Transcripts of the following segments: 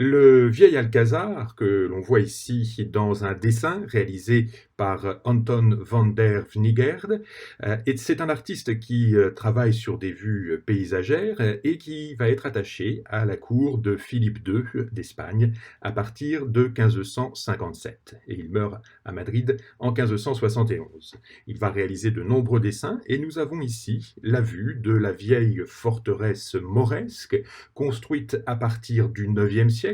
Le vieil alcazar, que l'on voit ici dans un dessin réalisé par Anton van der Vniegerd, c'est un artiste qui travaille sur des vues paysagères et qui va être attaché à la cour de Philippe II d'Espagne à partir de 1557. Et il meurt à Madrid en 1571. Il va réaliser de nombreux dessins et nous avons ici la vue de la vieille forteresse mauresque construite à partir du IXe siècle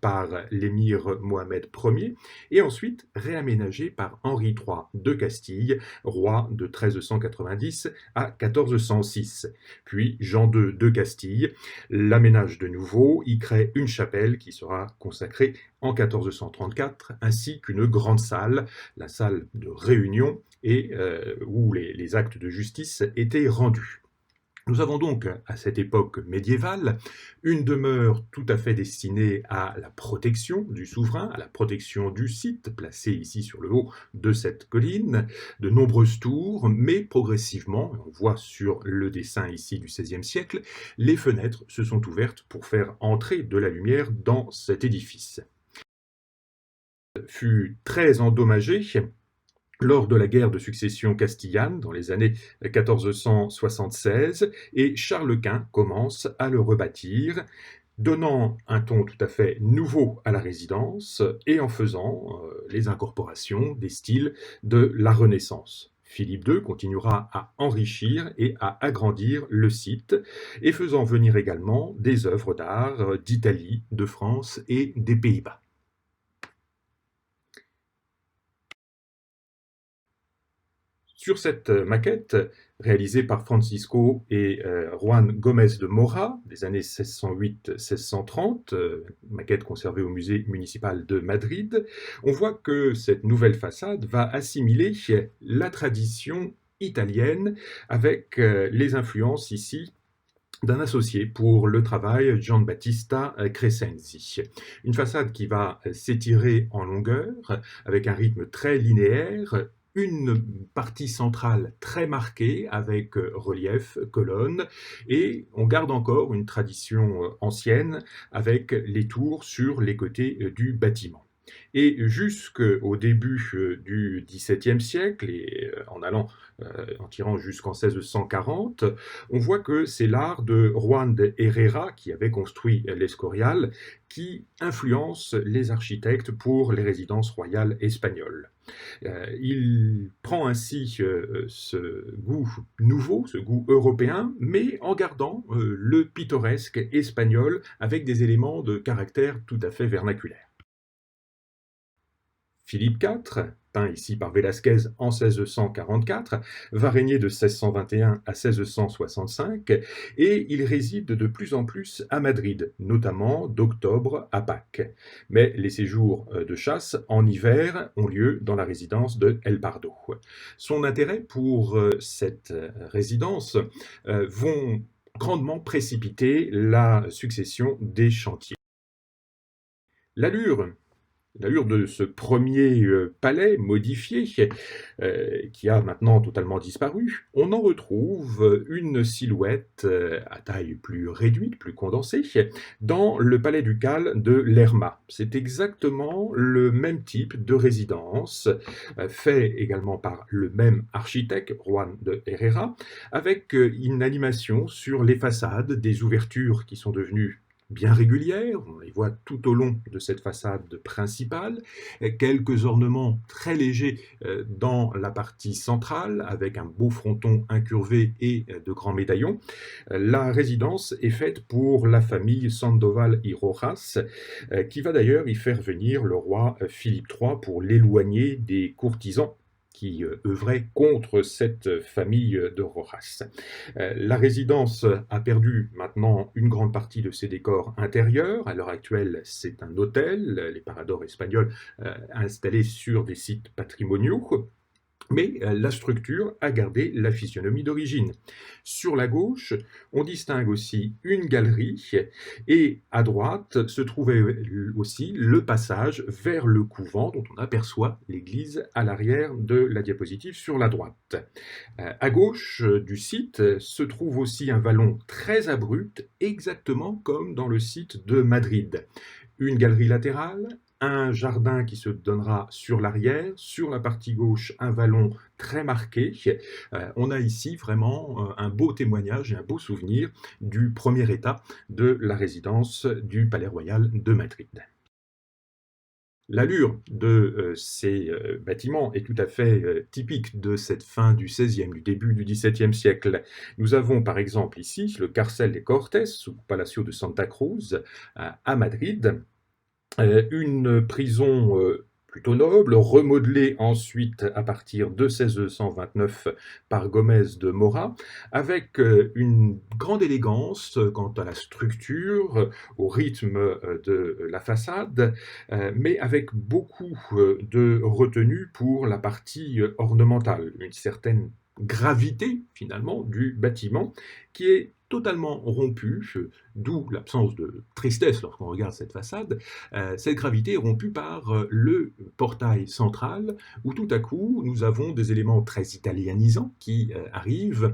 par l'émir Mohamed Ier et ensuite réaménagée par Henri III de Castille, roi de 1390 à 1406. Puis Jean II de Castille l'aménage de nouveau, y crée une chapelle qui sera consacrée en 1434, ainsi qu'une grande salle, la salle de réunion, et où les actes de justice étaient rendus. Nous avons donc, à cette époque médiévale, une demeure tout à fait destinée à la protection du souverain, à la protection du site, placée ici sur le haut de cette colline, de nombreuses tours, mais progressivement, on voit sur le dessin ici du XVIe siècle, les fenêtres se sont ouvertes pour faire entrer de la lumière dans cet édifice. Fut très endommagé lors de la guerre de succession castillane dans les années 1476, et Charles Quint commence à le rebâtir, donnant un ton tout à fait nouveau à la résidence et en faisant les incorporations des styles de la Renaissance. Philippe II continuera à enrichir et à agrandir le site, et faisant venir également des œuvres d'art d'Italie, de France et des Pays-Bas. Sur cette maquette, réalisée par Francisco et Juan Gómez de Mora, des années 1608-1630, maquette conservée au musée municipal de Madrid, on voit que cette nouvelle façade va assimiler la tradition italienne avec les influences ici d'un associé pour le travail, Giambattista Crescenzi. Une façade qui va s'étirer en longueur avec un rythme très linéaire, une partie centrale très marquée avec relief, colonnes, et on garde encore une tradition ancienne avec les tours sur les côtés du bâtiment. Et jusqu'au début du XVIIe siècle, et en tirant jusqu'en 1640, on voit que c'est l'art de Juan de Herrera, qui avait construit l'Escorial, qui influence les architectes pour les résidences royales espagnoles. Il prend ainsi ce goût nouveau, ce goût européen, mais en gardant le pittoresque espagnol avec des éléments de caractère tout à fait vernaculaire. Philippe IV, peint ici par Velázquez en 1644, va régner de 1621 à 1665 et il réside de plus en plus à Madrid, notamment d'octobre à Pâques. Mais les séjours de chasse en hiver ont lieu dans la résidence de El Pardo. Son intérêt pour cette résidence vont grandement précipiter la succession des chantiers. L'allure de ce premier palais modifié, qui a maintenant totalement disparu, on en retrouve une silhouette à taille plus réduite, plus condensée, dans le palais ducal de Lerma. C'est exactement le même type de résidence, fait également par le même architecte, Juan de Herrera, avec une animation sur les façades, des ouvertures qui sont devenues bien régulières, on les voit tout au long de cette façade principale, quelques ornements très légers dans la partie centrale, avec un beau fronton incurvé et de grands médaillons. La résidence est faite pour la famille Sandoval y Rojas, qui va d'ailleurs y faire venir le roi Philippe III pour l'éloigner des courtisans qui œuvrait contre cette famille de Rojas. La résidence a perdu maintenant une grande partie de ses décors intérieurs. À l'heure actuelle, c'est un hôtel, les Paradors espagnols installés sur des sites patrimoniaux. Mais la structure a gardé la physionomie d'origine. Sur la gauche, on distingue aussi une galerie et à droite se trouvait aussi le passage vers le couvent dont on aperçoit l'église à l'arrière de la diapositive sur la droite. À gauche du site se trouve aussi un vallon très abrupt, exactement comme dans le site de Madrid. une galerie latérale, un jardin qui se donnera sur l'arrière, sur la partie gauche, un vallon très marqué. On a ici vraiment un beau témoignage et un beau souvenir du premier état de la résidence du Palais Royal de Madrid. L'allure de ces bâtiments est tout à fait typique de cette fin du XVIe, du début du XVIIe siècle. Nous avons par exemple ici le Carcel de Cortés, ou Palacio de Santa Cruz, à Madrid, une prison plutôt noble, remodelée ensuite à partir de 1629 par Gomez de Mora, avec une grande élégance quant à la structure, au rythme de la façade, mais avec beaucoup de retenue pour la partie ornementale, une certaine gravité finalement du bâtiment qui est totalement rompue, d'où l'absence de tristesse lorsqu'on regarde cette façade. Cette gravité est rompue par le portail central, où tout à coup nous avons des éléments très italianisants qui arrivent,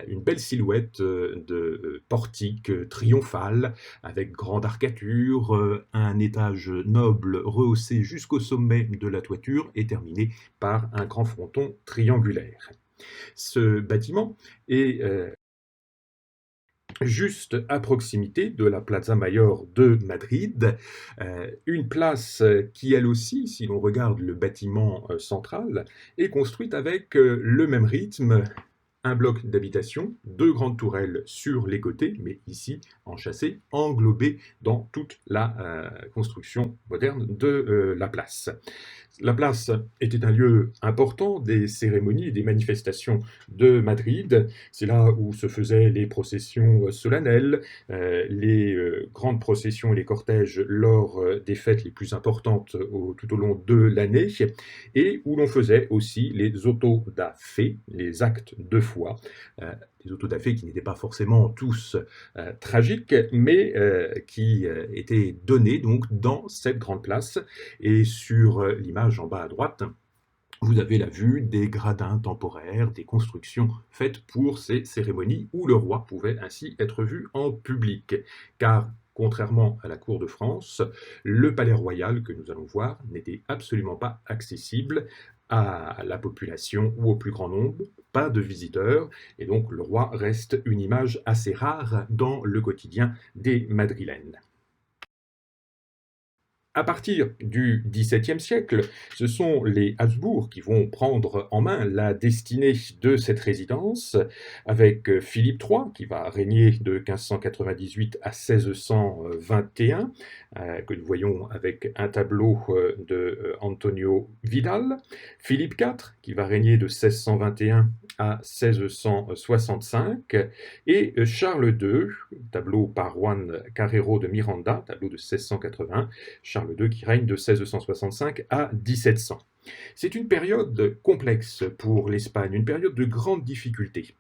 une belle silhouette de portique triomphal, avec grande arcature, un étage noble rehaussé jusqu'au sommet de la toiture et terminé par un grand fronton triangulaire. Ce bâtiment est juste à proximité de la Plaza Mayor de Madrid, une place qui, elle aussi, si l'on regarde le bâtiment central, est construite avec le même rythme, un bloc d'habitation, deux grandes tourelles sur les côtés, mais ici enchâssées, englobées dans toute la construction moderne de la place. La place était un lieu important des cérémonies et des manifestations de Madrid. C'est là où se faisaient les processions solennelles, les grandes processions et les cortèges lors des fêtes les plus importantes tout au long de l'année, et où l'on faisait aussi les autos da fé, les actes de foi, des autos da fé qui n'étaient pas forcément tous tragiques, mais qui étaient donnés donc dans cette grande place. Et sur l'image en bas à droite, vous avez la vue des gradins temporaires, des constructions faites pour ces cérémonies où le roi pouvait ainsi être vu en public. Car contrairement à la cour de France, le palais royal que nous allons voir n'était absolument pas accessible à la population ou au plus grand nombre, pas de visiteurs, et donc le roi reste une image assez rare dans le quotidien des Madrilènes. À partir du XVIIe siècle, ce sont les Habsbourg qui vont prendre en main la destinée de cette résidence, avec Philippe III, qui va régner de 1598 à 1621, que nous voyons avec un tableau de Antonio Vidal, Philippe IV, qui va régner de 1621 à 1665, et Charles II, tableau par Juan Carrero de Miranda, tableau de 1680, Charles II qui règne de 1665 à 1700. C'est une période complexe pour l'Espagne, une période de grande difficulté.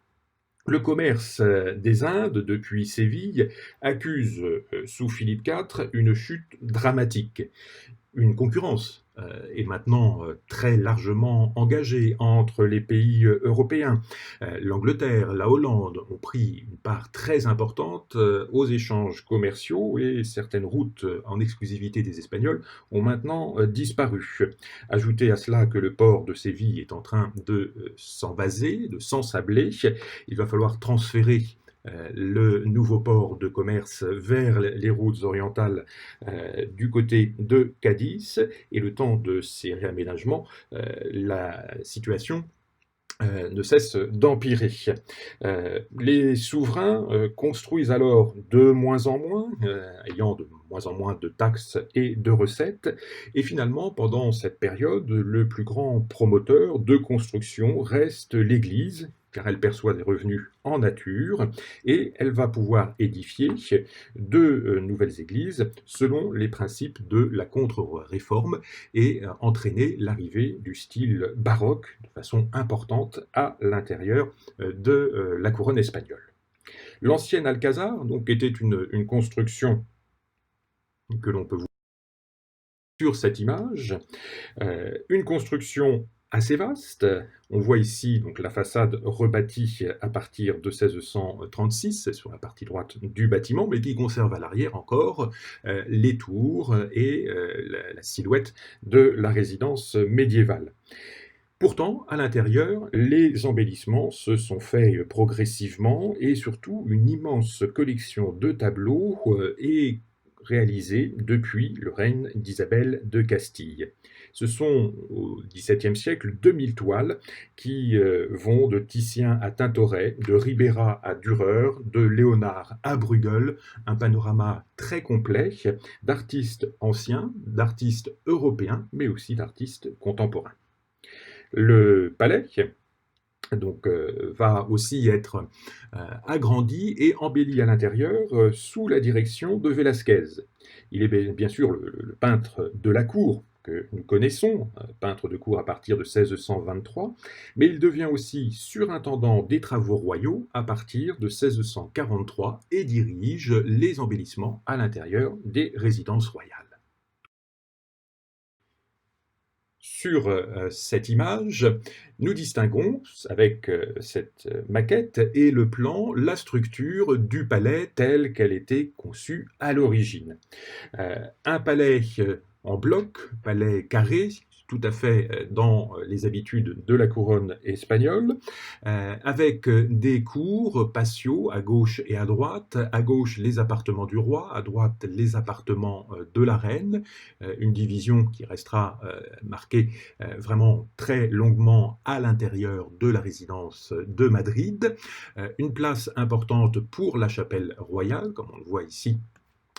Le commerce des Indes, depuis Séville, accuse sous Philippe IV une chute dramatique. Une concurrence est maintenant très largement engagée entre les pays européens. L'Angleterre, la Hollande ont pris une part très importante aux échanges commerciaux et certaines routes en exclusivité des Espagnols ont maintenant disparu. Ajoutez à cela que le port de Séville est en train de s'envaser, de s'ensabler. Il va falloir transférer le nouveau port de commerce vers les routes orientales du côté de Cadiz, et le temps de ces réaménagements, la situation ne cesse d'empirer. Les souverains construisent alors de moins en moins, ayant de moins en moins de taxes et de recettes, et finalement, pendant cette période, le plus grand promoteur de construction reste l'Église, car elle perçoit des revenus en nature, et elle va pouvoir édifier deux nouvelles églises selon les principes de la contre-réforme et entraîner l'arrivée du style baroque de façon importante à l'intérieur de la couronne espagnole. L'ancienne Alcazar donc, était une construction que l'on peut voir sur cette image, une construction assez vaste. On voit ici donc la façade rebâtie à partir de 1636 sur la partie droite du bâtiment, mais qui conserve à l'arrière encore les tours et la silhouette de la résidence médiévale. Pourtant, à l'intérieur, les embellissements se sont faits progressivement et surtout une immense collection de tableaux est réalisée depuis le règne d'Isabelle de Castille. Ce sont au XVIIe siècle 2000 toiles qui vont de Titien à Tintoret, de Ribera à Dürer, de Léonard à Bruegel, un panorama très complet d'artistes anciens, d'artistes européens, mais aussi d'artistes contemporains. Le palais donc, va aussi être agrandi et embelli à l'intérieur sous la direction de Velázquez. Il est bien sûr le peintre de la cour que nous connaissons, peintre de cour à partir de 1623, mais il devient aussi surintendant des travaux royaux à partir de 1643 et dirige les embellissements à l'intérieur des résidences royales. Sur cette image, nous distinguons, avec cette maquette et le plan, la structure du palais telle qu'elle était conçue à l'origine. Un palais en bloc, palais carré, tout à fait dans les habitudes de la couronne espagnole, avec des cours patios à gauche et à gauche les appartements du roi, à droite les appartements de la reine, une division qui restera marquée vraiment très longuement à l'intérieur de la résidence de Madrid, une place importante pour la chapelle royale, comme on le voit ici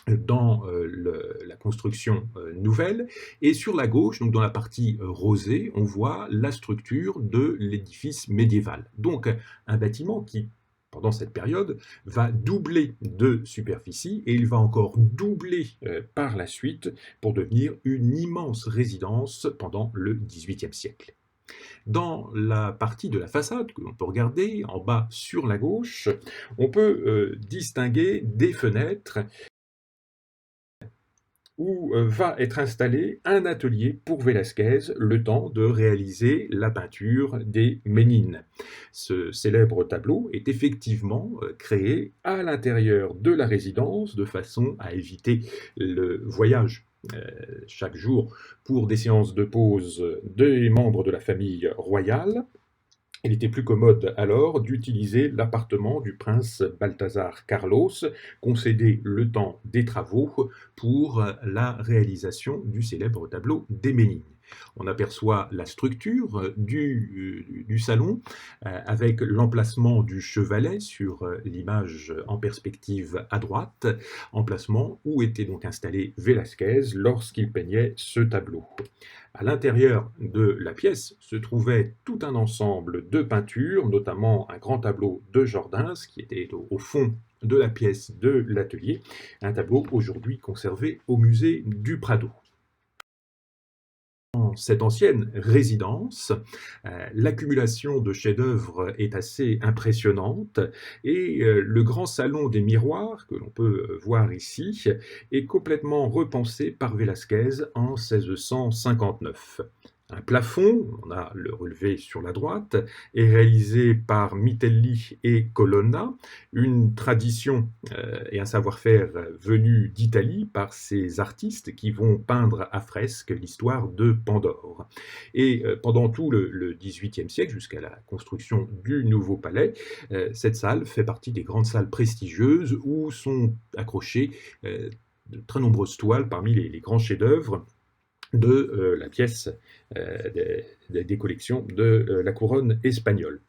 dans la construction nouvelle, et sur la gauche, donc dans la partie rosée, on voit la structure de l'édifice médiéval. Donc un bâtiment qui, pendant cette période, va doubler de superficie et il va encore doubler par la suite pour devenir une immense résidence pendant le XVIIIe siècle. Dans la partie de la façade que l'on peut regarder en bas sur la gauche, on peut distinguer des fenêtres où va être installé un atelier pour Velázquez, le temps de réaliser la peinture des Ménines. Ce célèbre tableau est effectivement créé à l'intérieur de la résidence de façon à éviter le voyage chaque jour pour des séances de pause des membres de la famille royale. Il était plus commode alors d'utiliser l'appartement du prince Balthazar Carlos, concédé le temps des travaux pour la réalisation du célèbre tableau des Ménines. On aperçoit la structure du salon avec l'emplacement du chevalet sur l'image en perspective à droite, emplacement où était donc installé Velázquez lorsqu'il peignait ce tableau. À l'intérieur de la pièce se trouvait tout un ensemble de peintures, notamment un grand tableau de Jordaens qui était au fond de la pièce de l'atelier, un tableau aujourd'hui conservé au musée du Prado. Dans cette ancienne résidence, l'accumulation de chefs-d'œuvre est assez impressionnante et le grand salon des miroirs que l'on peut voir ici est complètement repensé par Velázquez en 1659. Un plafond, on a le relevé sur la droite, est réalisé par Mitelli et Colonna, une tradition et un savoir-faire venu d'Italie par ces artistes qui vont peindre à fresque l'histoire de Pandore. Et pendant tout le XVIIIe siècle, jusqu'à la construction du nouveau palais, cette salle fait partie des grandes salles prestigieuses où sont accrochées de très nombreuses toiles parmi les grands chefs-d'œuvre de la pièce des collections de la couronne espagnole.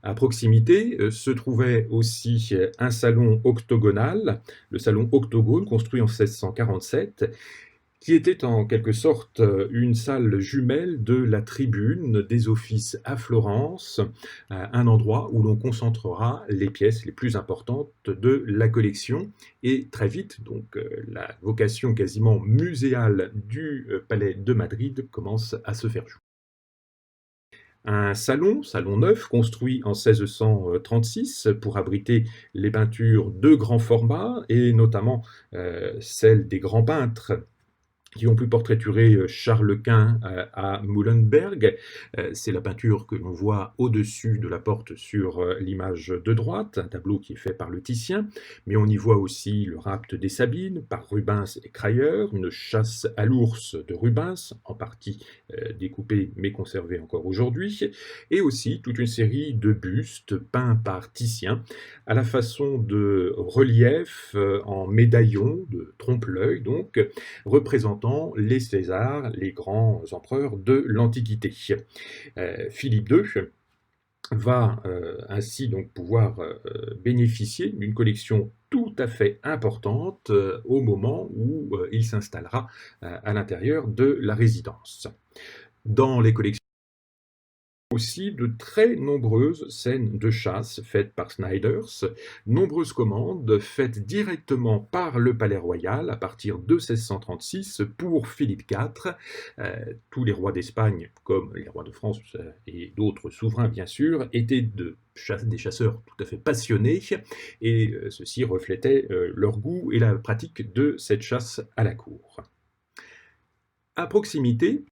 À proximité se trouvait aussi un salon octogonal, le salon Octogone, construit en 1647, qui était en quelque sorte une salle jumelle de la tribune des offices à Florence, un endroit où l'on concentrera les pièces les plus importantes de la collection. Et très vite, donc, la vocation quasiment muséale du palais de Madrid commence à se faire jour. Un salon neuf, construit en 1636 pour abriter les peintures de grand format et notamment celles des grands peintres qui ont pu portraiturer Charles Quint à Muhlenberg. C'est la peinture que l'on voit au-dessus de la porte sur l'image de droite, un tableau qui est fait par le Titien, mais on y voit aussi le Rapt des Sabines par Rubens et Crayer, une chasse à l'ours de Rubens, en partie découpée mais conservée encore aujourd'hui, et aussi toute une série de bustes peints par Titien, à la façon de reliefs en médaillons, de trompe-l'œil donc, représentant les Césars, les grands empereurs de l'Antiquité. Philippe II va ainsi donc pouvoir bénéficier d'une collection tout à fait importante au moment où il s'installera à l'intérieur de la résidence. Dans les collections aussi de très nombreuses scènes de chasse faites par Snyders, nombreuses commandes faites directement par le Palais Royal à partir de 1636 pour Philippe IV. Tous les rois d'Espagne, comme les rois de France et d'autres souverains bien sûr, étaient des chasseurs tout à fait passionnés et ceci reflétait leur goût et la pratique de cette chasse à la cour. À proximité,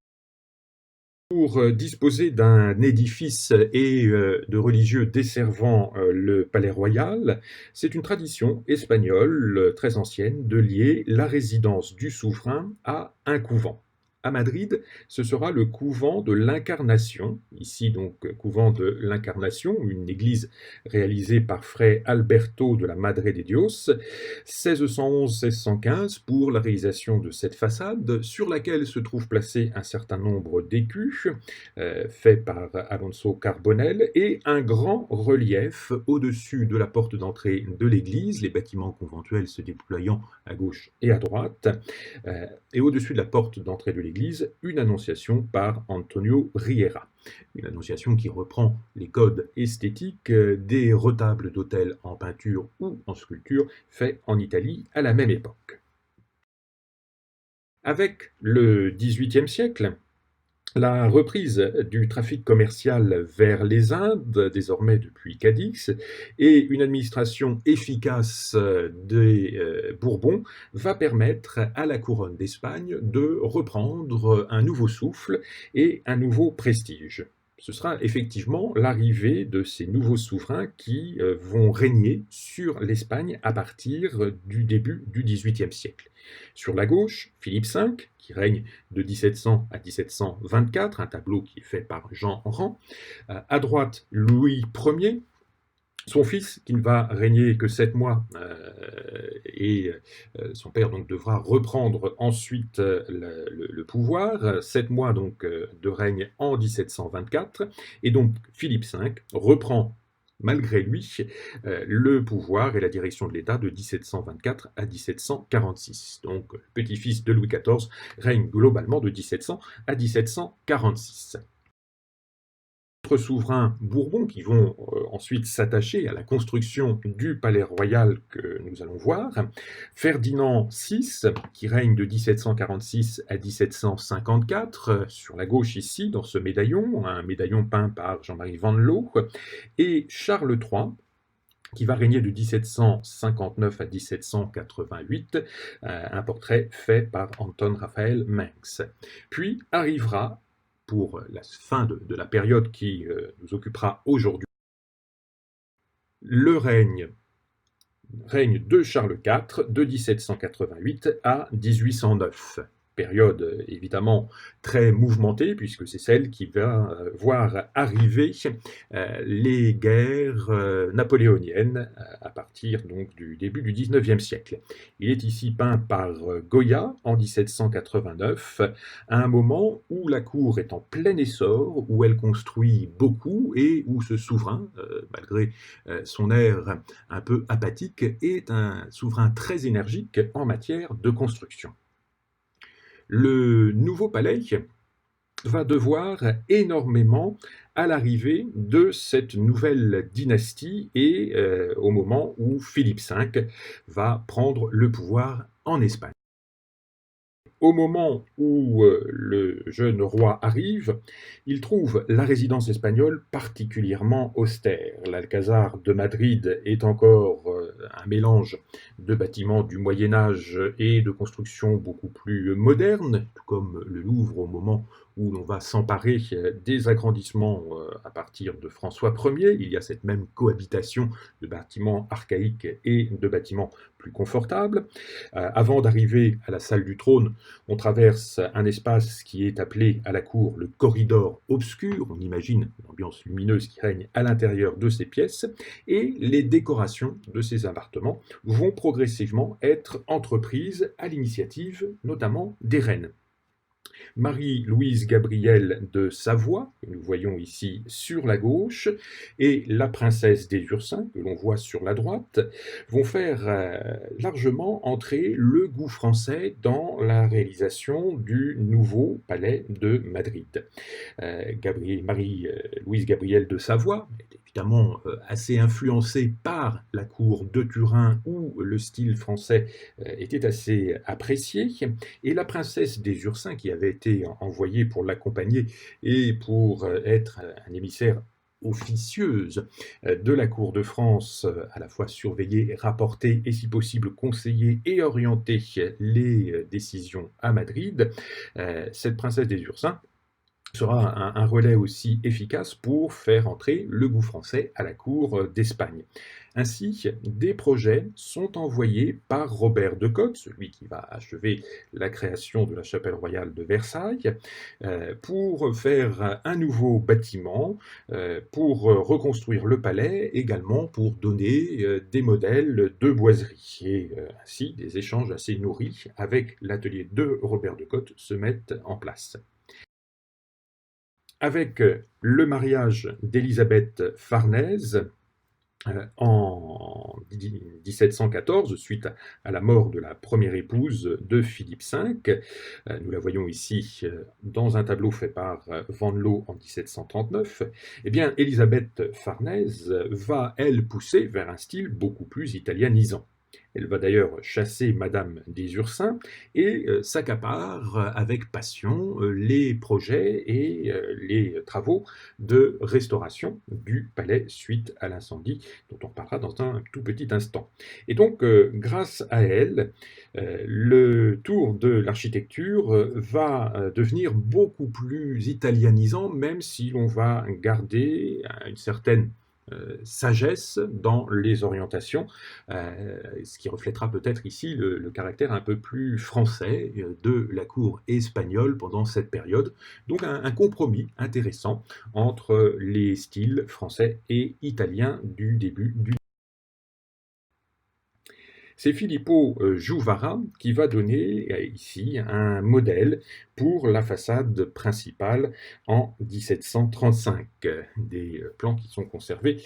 pour disposer d'un édifice et de religieux desservant le palais royal, c'est une tradition espagnole très ancienne de lier la résidence du souverain à un couvent. À Madrid, ce sera le couvent de l'Incarnation, ici donc couvent de l'Incarnation, une église réalisée par Fray Alberto de la Madre de Dios, 1611-1615 pour la réalisation de cette façade, sur laquelle se trouve placé un certain nombre d'écus, faits par Alonso Carbonell, et un grand relief au-dessus de la porte d'entrée de l'église, les bâtiments conventuels se déployant à gauche et à droite, et au-dessus de la porte d'entrée de l'église, une annonciation par Antonio Riera. Une annonciation qui reprend les codes esthétiques des retables d'hôtels en peinture ou en sculpture faits en Italie à la même époque. Avec le XVIIIe siècle, la reprise du trafic commercial vers les Indes, désormais depuis Cadix, et une administration efficace des Bourbons va permettre à la couronne d'Espagne de reprendre un nouveau souffle et un nouveau prestige. Ce sera effectivement l'arrivée de ces nouveaux souverains qui vont régner sur l'Espagne à partir du début du XVIIIe siècle. Sur la gauche, Philippe V, qui règne de 1700 à 1724, un tableau qui est fait par Jean Rand. À droite, Louis Ier, son fils, qui ne va régner que 7 mois, et son père donc devra reprendre ensuite le pouvoir, 7 mois donc de règne en 1724, et donc Philippe V reprend malgré lui le pouvoir et la direction de l'État de 1724 à 1746. Donc le petit-fils de Louis XIV règne globalement de 1700 à 1746. D'autres souverains bourbons qui vont ensuite s'attacher à la construction du palais royal que nous allons voir. Ferdinand VI, qui règne de 1746 à 1754, sur la gauche ici, dans ce médaillon, un médaillon peint par Jean-Marie Van Loo, et Charles III, qui va régner de 1759 à 1788, un portrait fait par Anton Raphael Mengs. Puis arrivera, pour la fin de la période qui nous occupera aujourd'hui, le règne de Charles IV de 1788 à 1809. Période évidemment très mouvementée, puisque c'est celle qui va voir arriver les guerres napoléoniennes à partir donc du début du XIXe siècle. Il est ici peint par Goya en 1789, à un moment où la cour est en plein essor, où elle construit beaucoup et où ce souverain, malgré son air un peu apathique, est un souverain très énergique en matière de construction. Le nouveau palais va devoir énormément à l'arrivée de cette nouvelle dynastie et au moment où Philippe V va prendre le pouvoir en Espagne. Au moment où le jeune roi arrive, il trouve la résidence espagnole particulièrement austère. L'Alcazar de Madrid est encore un mélange de bâtiments du Moyen Âge et de constructions beaucoup plus modernes, tout comme le Louvre au moment où l'on va s'emparer des agrandissements à partir de François Ier. Il y a cette même cohabitation de bâtiments archaïques et de bâtiments plus confortables. Avant d'arriver à la salle du trône, on traverse un espace qui est appelé à la cour le corridor obscur. On imagine l'ambiance lumineuse qui règne à l'intérieur de ces pièces. Et les décorations de ces appartements vont progressivement être entreprises à l'initiative notamment des reines. Marie-Louise Gabrielle de Savoie, que nous voyons ici sur la gauche, et la princesse des Ursins, que l'on voit sur la droite, vont faire largement entrer le goût français dans la réalisation du nouveau palais de Madrid. Marie-Louise Gabrielle de Savoie est évidemment assez influencée par la cour de Turin où le style français était assez apprécié, et la princesse des Ursins, qui avait été envoyée pour l'accompagner et pour être un émissaire officieuse de la cour de France, à la fois surveiller, rapporter et si possible conseiller et orienter les décisions à Madrid, cette princesse des Ursins sera un relais aussi efficace pour faire entrer le goût français à la cour d'Espagne. Ainsi, des projets sont envoyés par Robert de Cotte, celui qui va achever la création de la chapelle royale de Versailles, pour faire un nouveau bâtiment, pour reconstruire le palais, également pour donner des modèles de boiserie. Et ainsi, des échanges assez nourris avec l'atelier de Robert de Cotte se mettent en place. Avec le mariage d'Élisabeth Farnèse en 1714, suite à la mort de la première épouse de Philippe V. Nous la voyons ici dans un tableau fait par Vanloo en 1739. Eh bien, Élisabeth Farnèse va, elle, pousser vers un style beaucoup plus italianisant. Elle va d'ailleurs chasser Madame des Ursins et s'accapare avec passion les projets et les travaux de restauration du palais suite à l'incendie, dont on parlera dans un tout petit instant. Et donc, grâce à elle, le tour de l'architecture va devenir beaucoup plus italianisant, même si l'on va garder une certaine sagesse dans les orientations, ce qui reflètera peut-être ici le caractère un peu plus français de la cour espagnole pendant cette période. Donc un compromis intéressant entre les styles français et italiens du début du. C'est Filippo Juvara qui va donner ici un modèle pour la façade principale en 1735, des plans qui sont conservés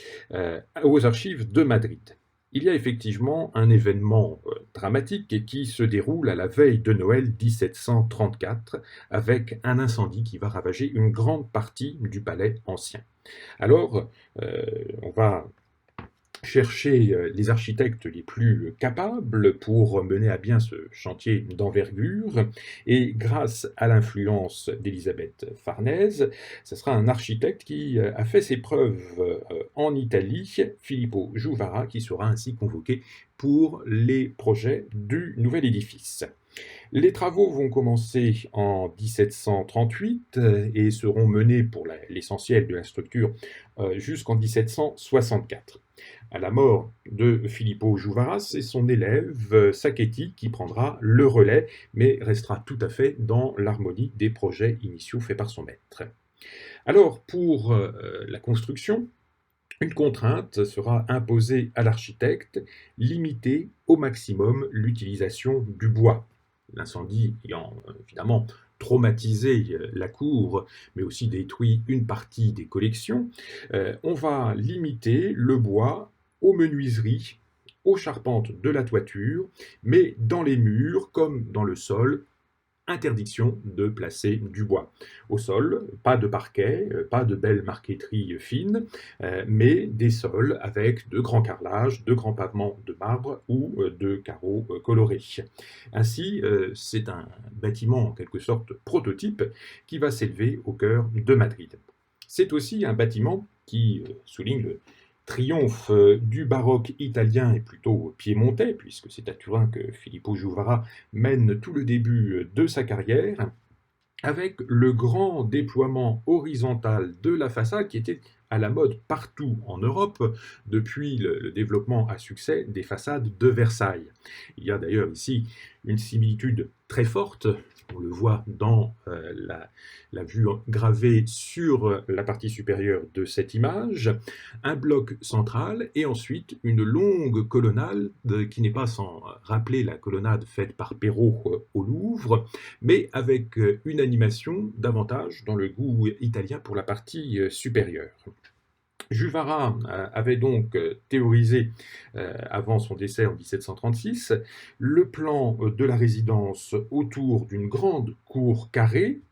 aux archives de Madrid. Il y a effectivement un événement dramatique qui se déroule à la veille de Noël 1734 avec un incendie qui va ravager une grande partie du palais ancien. Alors, on va chercher les architectes les plus capables pour mener à bien ce chantier d'envergure, et grâce à l'influence d'Élisabeth Farnèse, ce sera un architecte qui a fait ses preuves en Italie, Filippo Juvara, qui sera ainsi convoqué pour les projets du nouvel édifice. Les travaux vont commencer en 1738 et seront menés pour l'essentiel de la structure jusqu'en 1764. À la mort de Filippo Juvara, c'est son élève Sacchetti qui prendra le relais, mais restera tout à fait dans l'harmonie des projets initiaux faits par son maître. Alors, pour la construction, une contrainte sera imposée à l'architecte, limiter au maximum l'utilisation du bois. L'incendie ayant évidemment traumatisé la cour, mais aussi détruit une partie des collections, on va limiter le bois aux menuiseries, aux charpentes de la toiture, mais dans les murs comme dans le sol, interdiction de placer du bois. Au sol, pas de parquet, pas de belles marqueteries fines, mais des sols avec de grands carrelages, de grands pavements de marbre ou de carreaux colorés. Ainsi, c'est un bâtiment en quelque sorte prototype qui va s'élever au cœur de Madrid. C'est aussi un bâtiment qui souligne le triomphe du baroque italien et plutôt piémontais, puisque c'est à Turin que Filippo Juvara mène tout le début de sa carrière, avec le grand déploiement horizontal de la façade qui était à la mode partout en Europe depuis le développement à succès des façades de Versailles. Il y a d'ailleurs ici une similitude très forte, on le voit dans la vue gravée sur la partie supérieure de cette image, un bloc central et ensuite une longue colonnade qui n'est pas sans rappeler la colonnade faite par Perrault au Louvre, mais avec une animation davantage dans le goût italien pour la partie supérieure. Juvara avait donc théorisé, avant son décès en 1736, le plan de la résidence autour d'une grande cour carrée,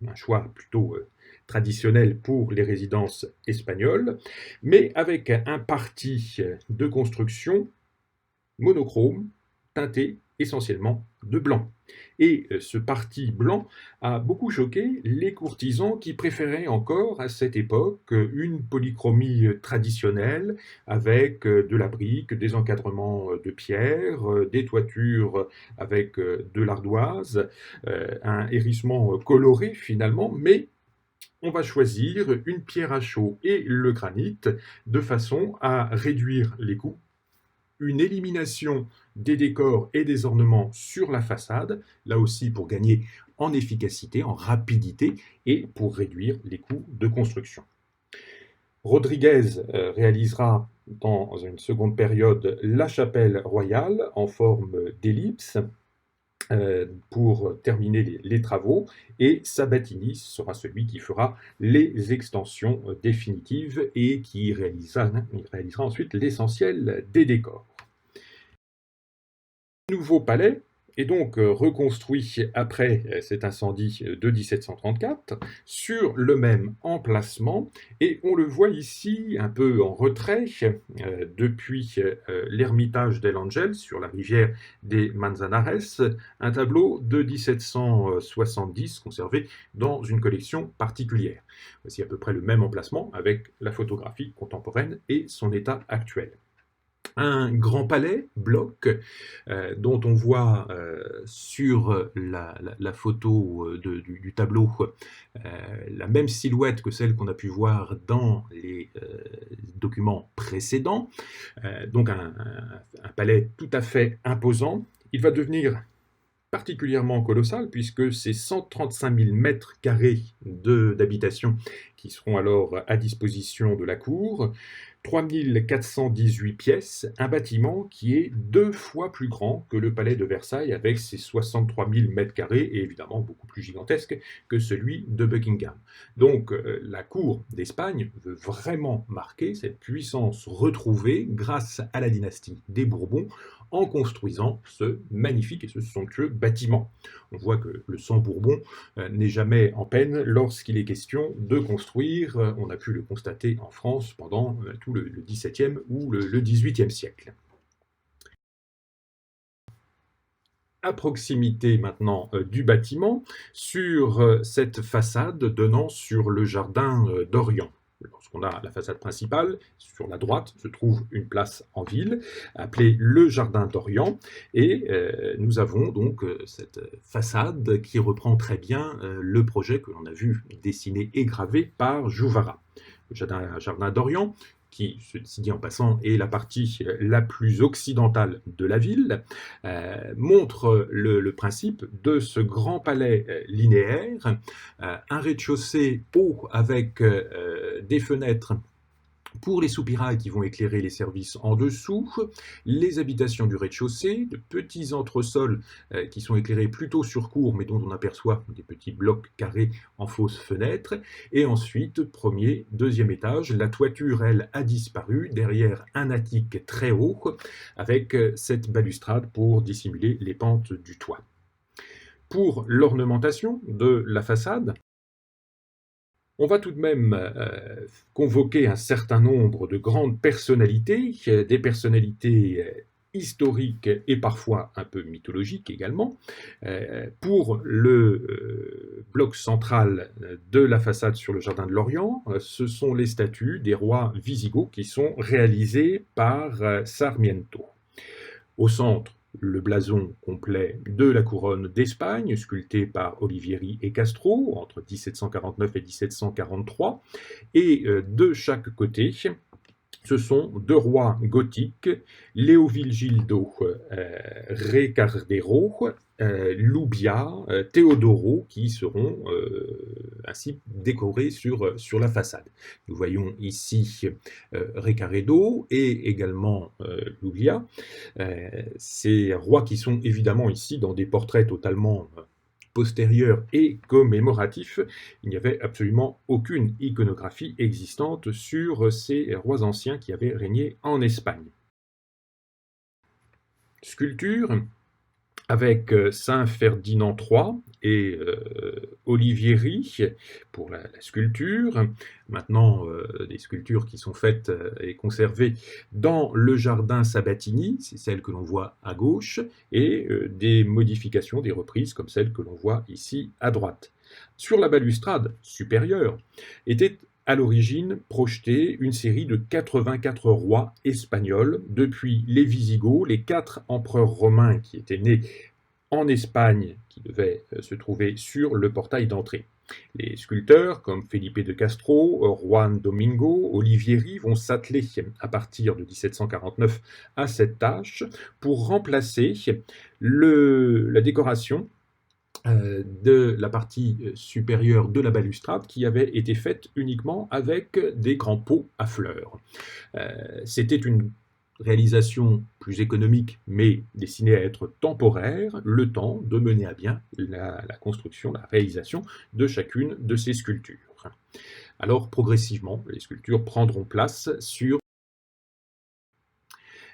un choix plutôt traditionnel pour les résidences espagnoles, mais avec un parti de construction monochrome, teinté essentiellement de blanc. Et ce parti blanc a beaucoup choqué les courtisans qui préféraient encore à cette époque une polychromie traditionnelle avec de la brique, des encadrements de pierre, des toitures avec de l'ardoise, un hérissement coloré finalement, mais on va choisir une pierre à chaux et le granit de façon à réduire les coûts, une élimination des décors et des ornements sur la façade, là aussi pour gagner en efficacité, en rapidité et pour réduire les coûts de construction. Rodriguez réalisera dans une seconde période la chapelle royale en forme d'ellipse pour terminer les travaux, et Sabatini sera celui qui fera les extensions définitives et qui réalisera ensuite l'essentiel des décors. Le nouveau palais est donc reconstruit après cet incendie de 1734 sur le même emplacement, et on le voit ici un peu en retrait depuis l'ermitage del Ángel sur la rivière des Manzanares, un tableau de 1770 conservé dans une collection particulière. Voici à peu près le même emplacement avec la photographie contemporaine et son état actuel. Un grand palais, bloc, dont on voit sur la photo du tableau la même silhouette que celle qu'on a pu voir dans les documents précédents. Donc un palais tout à fait imposant. Il va devenir particulièrement colossal puisque c'est 135 000 mètres carrés d'habitation qui seront alors à disposition de la cour, 3 418 pièces, un bâtiment qui est 2 fois plus grand que le palais de Versailles avec ses 63 000 mètres carrés et évidemment beaucoup plus gigantesque que celui de Buckingham. Donc la cour d'Espagne veut vraiment marquer cette puissance retrouvée grâce à la dynastie des Bourbons en construisant ce magnifique et ce somptueux bâtiment. On voit que le sang Bourbon n'est jamais en peine lorsqu'il est question de construire. On a pu le constater en France pendant tout le XVIIe ou le XVIIIe siècle. À proximité maintenant du bâtiment, sur cette façade donnant sur le jardin d'Orient. Lorsqu'on a la façade principale, sur la droite se trouve une place en ville, appelée le Jardin d'Orient, et nous avons donc cette façade qui reprend très bien le projet que l'on a vu dessiné et gravé par Juvara. Le Jardin d'Orient, qui, ceci dit en passant, est la partie la plus occidentale de la ville, montre le principe de ce grand palais linéaire, un rez-de-chaussée haut avec des fenêtres pour les soupirails qui vont éclairer les services en dessous, les habitations du rez-de-chaussée, de petits entresols qui sont éclairés plutôt sur cour, mais dont on aperçoit des petits blocs carrés en fausses fenêtres, et ensuite, premier, deuxième étage, la toiture, elle, a disparu, derrière un attique très haut, avec cette balustrade pour dissimuler les pentes du toit. Pour l'ornementation de la façade, on va tout de même convoquer un certain nombre de grandes personnalités, des personnalités historique et parfois un peu mythologique également. Pour le bloc central de la façade sur le jardin de Lorient, ce sont les statues des rois wisigoths qui sont réalisées par Sarmiento. Au centre, le blason complet de la couronne d'Espagne, sculpté par Olivieri et Castro entre 1749 et 1743, et de chaque côté, ce sont deux rois gothiques, Leovigildo Recardero, Lubia, Teodoro, qui seront ainsi décorés sur la façade. Nous voyons ici Recaredo et également Lubia, ces rois qui sont évidemment ici dans des portraits totalement postérieur et commémoratif. Il n'y avait absolument aucune iconographie existante sur ces rois anciens qui avaient régné en Espagne. Sculpture avec Saint Ferdinand III et Olivieri pour la sculpture. Maintenant, des sculptures qui sont faites et conservées dans le jardin Sabatini, c'est celle que l'on voit à gauche, et des modifications, des reprises comme celle que l'on voit ici à droite. Sur la balustrade supérieure était à l'origine projeté une série de 84 rois espagnols, depuis les Wisigoths, les 4 empereurs romains qui étaient nés en Espagne, qui devaient se trouver sur le portail d'entrée. Les sculpteurs comme Felipe de Castro, Juan Domingo, Olivieri vont s'atteler à partir de 1749 à cette tâche pour remplacer la décoration de la partie supérieure de la balustrade qui avait été faite uniquement avec des grands pots à fleurs. C'était une réalisation plus économique, mais destinée à être temporaire, le temps de mener à bien la construction, la réalisation de chacune de ces sculptures. Alors, progressivement, les sculptures prendront place sur...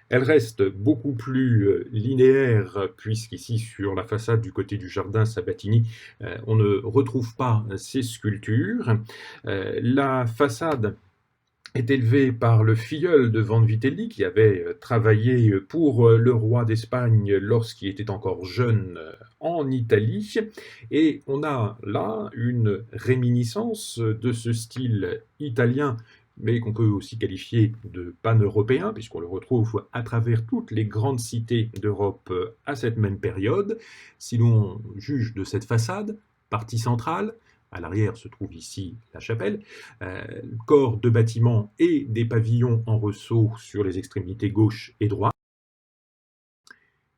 Elles restent beaucoup plus linéaires, puisqu'ici, sur la façade du côté du jardin Sabatini, on ne retrouve pas ces sculptures. La façade est élevée par le filleul de Vanvitelli, qui avait travaillé pour le roi d'Espagne lorsqu'il était encore jeune en Italie. Et on a là une réminiscence de ce style italien, mais qu'on peut aussi qualifier de pan-européen, puisqu'on le retrouve à travers toutes les grandes cités d'Europe à cette même période. Si l'on juge de cette façade, partie centrale, à l'arrière se trouve ici la chapelle, corps de bâtiments et des pavillons en ressaut sur les extrémités gauche et droite.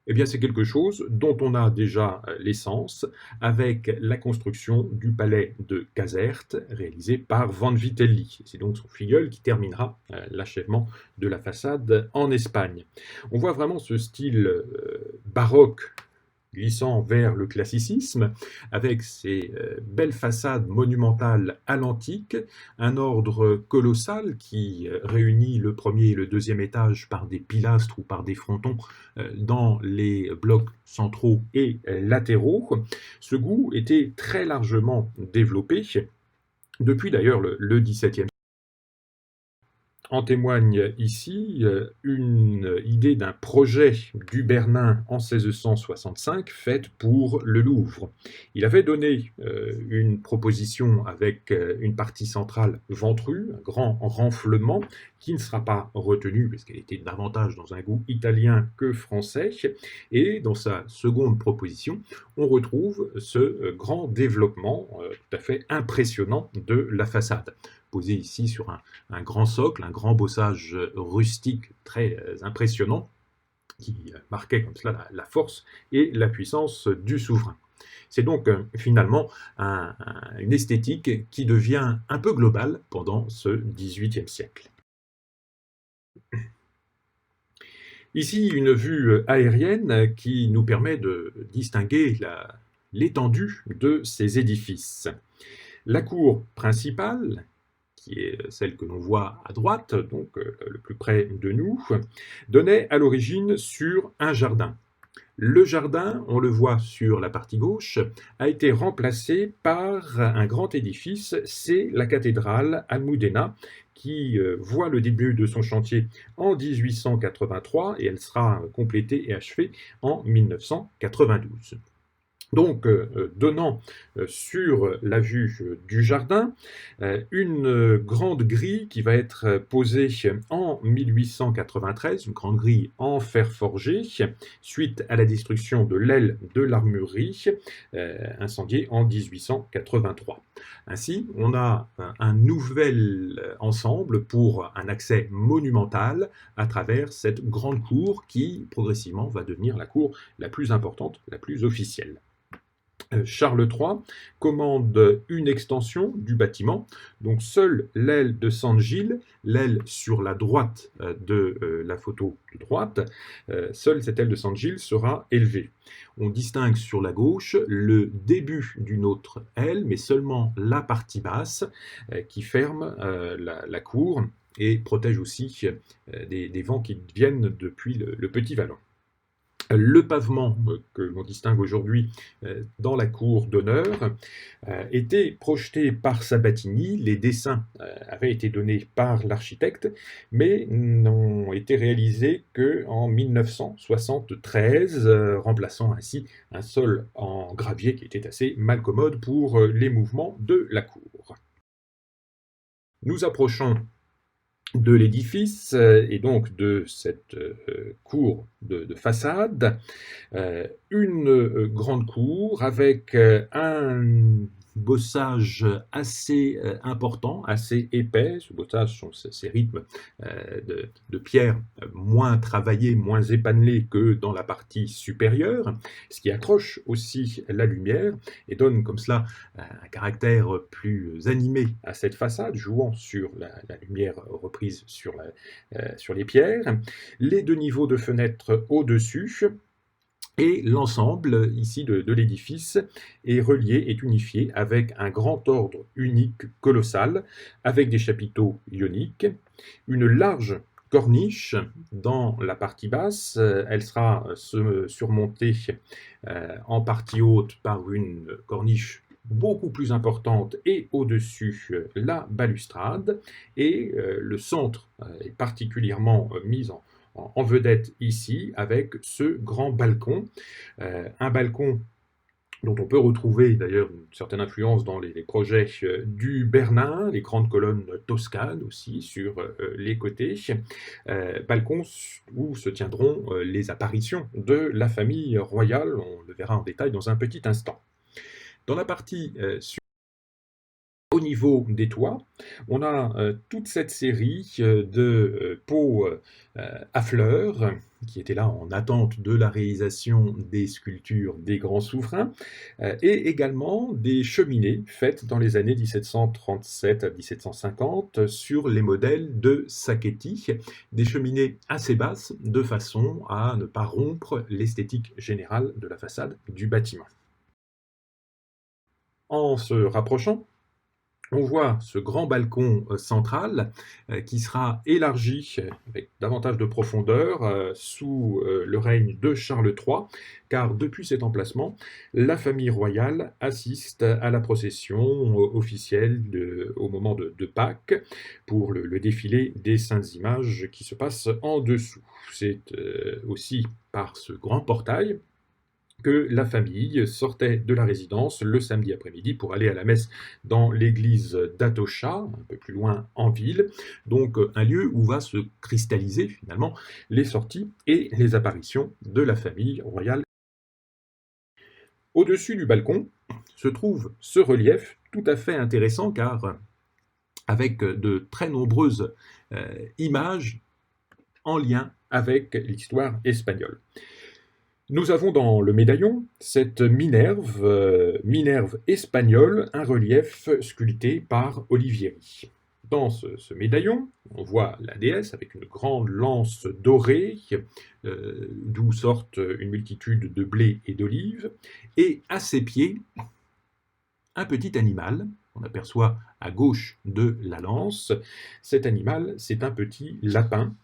Eh bien, c'est quelque chose dont on a déjà l'essence avec la construction du palais de Caserte, réalisé par Vanvitelli. C'est donc son filleul qui terminera l'achèvement de la façade en Espagne. On voit vraiment ce style baroque glissant vers le classicisme, avec ces belles façades monumentales à l'antique, un ordre colossal qui réunit le premier et le deuxième étage par des pilastres ou par des frontons dans les blocs centraux et latéraux. Ce goût était très largement développé depuis d'ailleurs le XVIIe. En témoigne ici une idée d'un projet du Bernin en 1665 faite pour le Louvre. Il avait donné une proposition avec une partie centrale ventrue, un grand renflement, qui ne sera pas retenu parce qu'elle était davantage dans un goût italien que français. Et dans sa seconde proposition, on retrouve ce grand développement tout à fait impressionnant de la façade, posé ici sur un grand socle, un grand bossage rustique très impressionnant, qui marquait comme cela la force et la puissance du souverain. C'est donc finalement une esthétique qui devient un peu globale pendant ce XVIIIe siècle. Ici, une vue aérienne qui nous permet de distinguer l'étendue de ces édifices. La cour principale, qui est celle que l'on voit à droite, donc le plus près de nous, donnait à l'origine sur un jardin. Le jardin, on le voit sur la partie gauche, a été remplacé par un grand édifice, c'est la cathédrale Almudena, qui voit le début de son chantier en 1883 et elle sera complétée et achevée en 1992. Donc, donnant sur la vue du jardin, une grande grille qui va être posée en 1893, une grande grille en fer forgé, suite à la destruction de l'aile de l'armurerie, incendiée en 1883. Ainsi, on a un nouvel ensemble pour un accès monumental à travers cette grande cour qui, progressivement, va devenir la cour la plus importante, la plus officielle. Charles III commande une extension du bâtiment, donc seule l'aile de San Gilles, l'aile sur la droite de la photo de droite, seule cette aile de San Gilles sera élevée. On distingue sur la gauche le début d'une autre aile, mais seulement la partie basse qui ferme la cour et protège aussi des vents qui viennent depuis le Petit Vallon. Le pavement que l'on distingue aujourd'hui dans la cour d'honneur était projeté par Sabatini. Les dessins avaient été donnés par l'architecte, mais n'ont été réalisés qu'en 1973, remplaçant ainsi un sol en gravier qui était assez malcommode pour les mouvements de la cour. Nous approchons de l'édifice et donc de cette cour de façade, une grande cour avec un bossage assez important, assez épais. Ce bossage sont ces rythmes de pierre moins travaillés, moins épanelés que dans la partie supérieure, ce qui accroche aussi la lumière et donne comme cela un caractère plus animé à cette façade, jouant sur la lumière reprise sur les pierres, les deux niveaux de fenêtres au-dessus, et l'ensemble ici de l'édifice est relié, est unifié avec un grand ordre unique colossal, avec des chapiteaux ioniques, une large corniche dans la partie basse. Elle sera surmontée en partie haute par une corniche beaucoup plus importante et au-dessus la balustrade, et le centre est particulièrement mis en vedette ici avec ce grand balcon, un balcon dont on peut retrouver d'ailleurs une certaine influence dans les projets du Bernin, les grandes colonnes toscanes aussi sur les côtés, balcon où se tiendront les apparitions de la famille royale, on le verra en détail dans un petit instant. Dans la partie au niveau des toits, on a toute cette série de pots à fleurs qui étaient là en attente de la réalisation des sculptures des grands souverains, et également des cheminées faites dans les années 1737 à 1750 sur les modèles de Sacchetti, des cheminées assez basses de façon à ne pas rompre l'esthétique générale de la façade du bâtiment. En se rapprochant, on voit ce grand balcon central qui sera élargi avec davantage de profondeur sous le règne de Charles III, car depuis cet emplacement, la famille royale assiste à la procession officielle au moment de Pâques pour le défilé des Saintes Images qui se passe en dessous. C'est aussi par ce grand portail que la famille sortait de la résidence le samedi après-midi pour aller à la messe dans l'église d'Atocha, un peu plus loin en ville, donc un lieu où va se cristalliser finalement les sorties et les apparitions de la famille royale. Au-dessus du balcon se trouve ce relief tout à fait intéressant car avec de très nombreuses images en lien avec l'histoire espagnole. Nous avons dans le médaillon cette Minerve espagnole, un relief sculpté par Olivieri. Dans ce médaillon, on voit la déesse avec une grande lance dorée, d'où sortent une multitude de blés et d'olives, et à ses pieds, un petit animal, on aperçoit à gauche de la lance. Cet animal, c'est un petit lapin,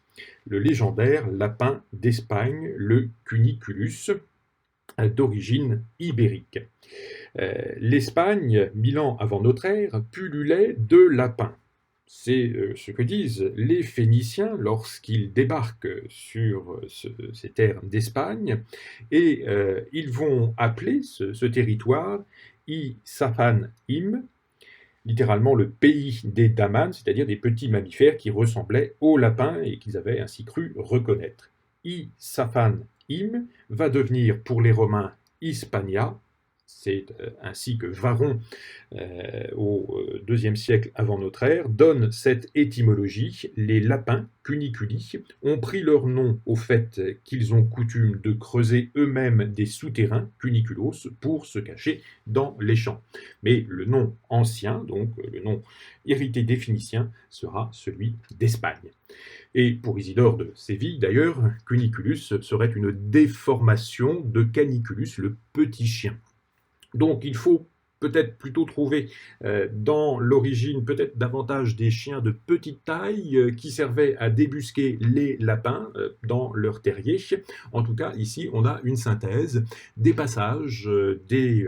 le légendaire lapin d'Espagne, le Cuniculus, d'origine ibérique. L'Espagne, 1000 ans avant notre ère, pullulait de lapins. C'est ce que disent les Phéniciens lorsqu'ils débarquent sur ces terres d'Espagne, et ils vont appeler ce territoire I-Saphan-Im, littéralement le pays des damans, c'est-à-dire des petits mammifères qui ressemblaient aux lapins et qu'ils avaient ainsi cru reconnaître. I-Saphan-Im va devenir pour les Romains Hispania. C'est ainsi que Varron, au IIe siècle avant notre ère, donne cette étymologie. Les lapins, cuniculi, ont pris leur nom au fait qu'ils ont coutume de creuser eux-mêmes des souterrains, cuniculos, pour se cacher dans les champs. Mais le nom ancien, donc le nom hérité des Phéniciens, sera celui d'Espagne. Et pour Isidore de Séville, d'ailleurs, cuniculus serait une déformation de caniculus, le petit chien. Donc il faut peut-être plutôt trouver dans l'origine peut-être davantage des chiens de petite taille qui servaient à débusquer les lapins dans leur terrier. En tout cas, ici, on a une synthèse des passages des